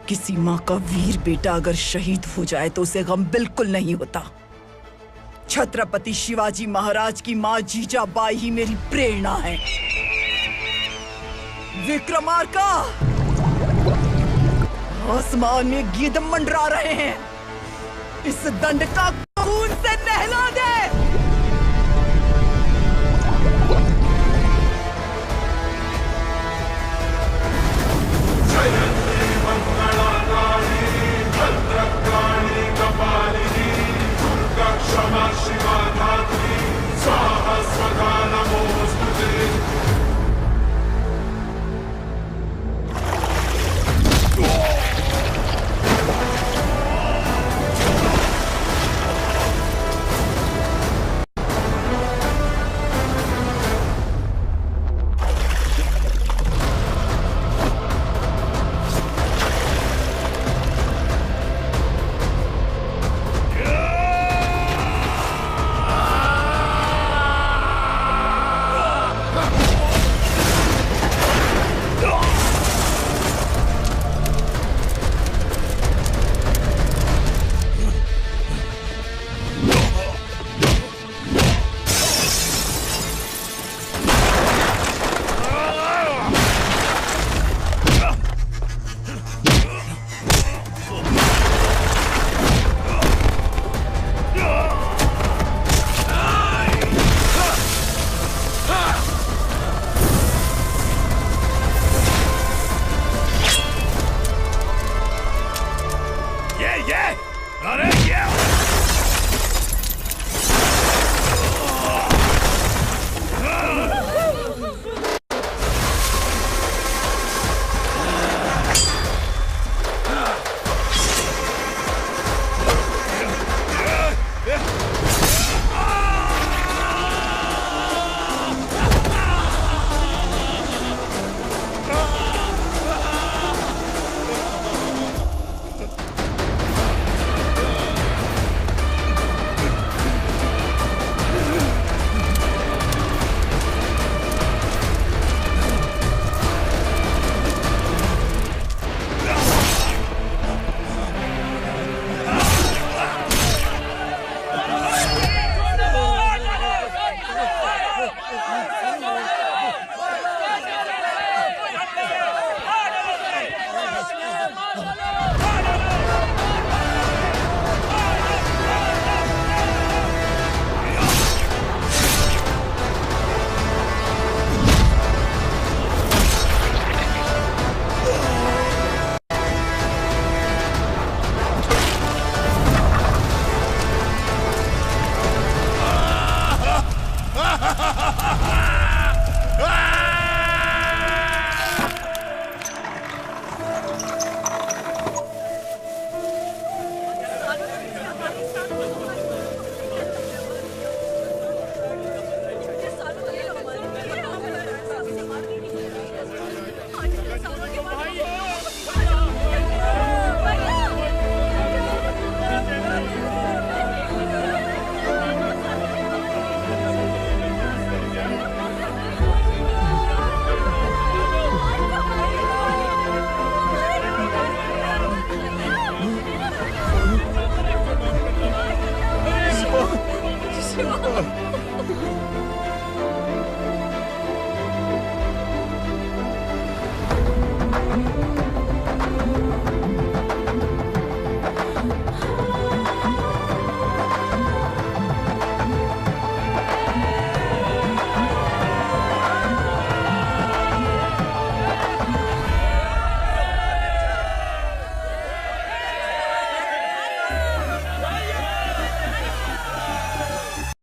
किसी माँ का वीर बेटा अगर शहीद हो जाए तो उसे गम बिल्कुल नहीं होता। छत्रपति शिवाजी महाराज की माँ जीजाबाई ही मेरी प्रेरणा है। विक्रमार्का, आसमान में गिद्ध मंडरा रहे हैं, इस दंड का खून से नहला दे।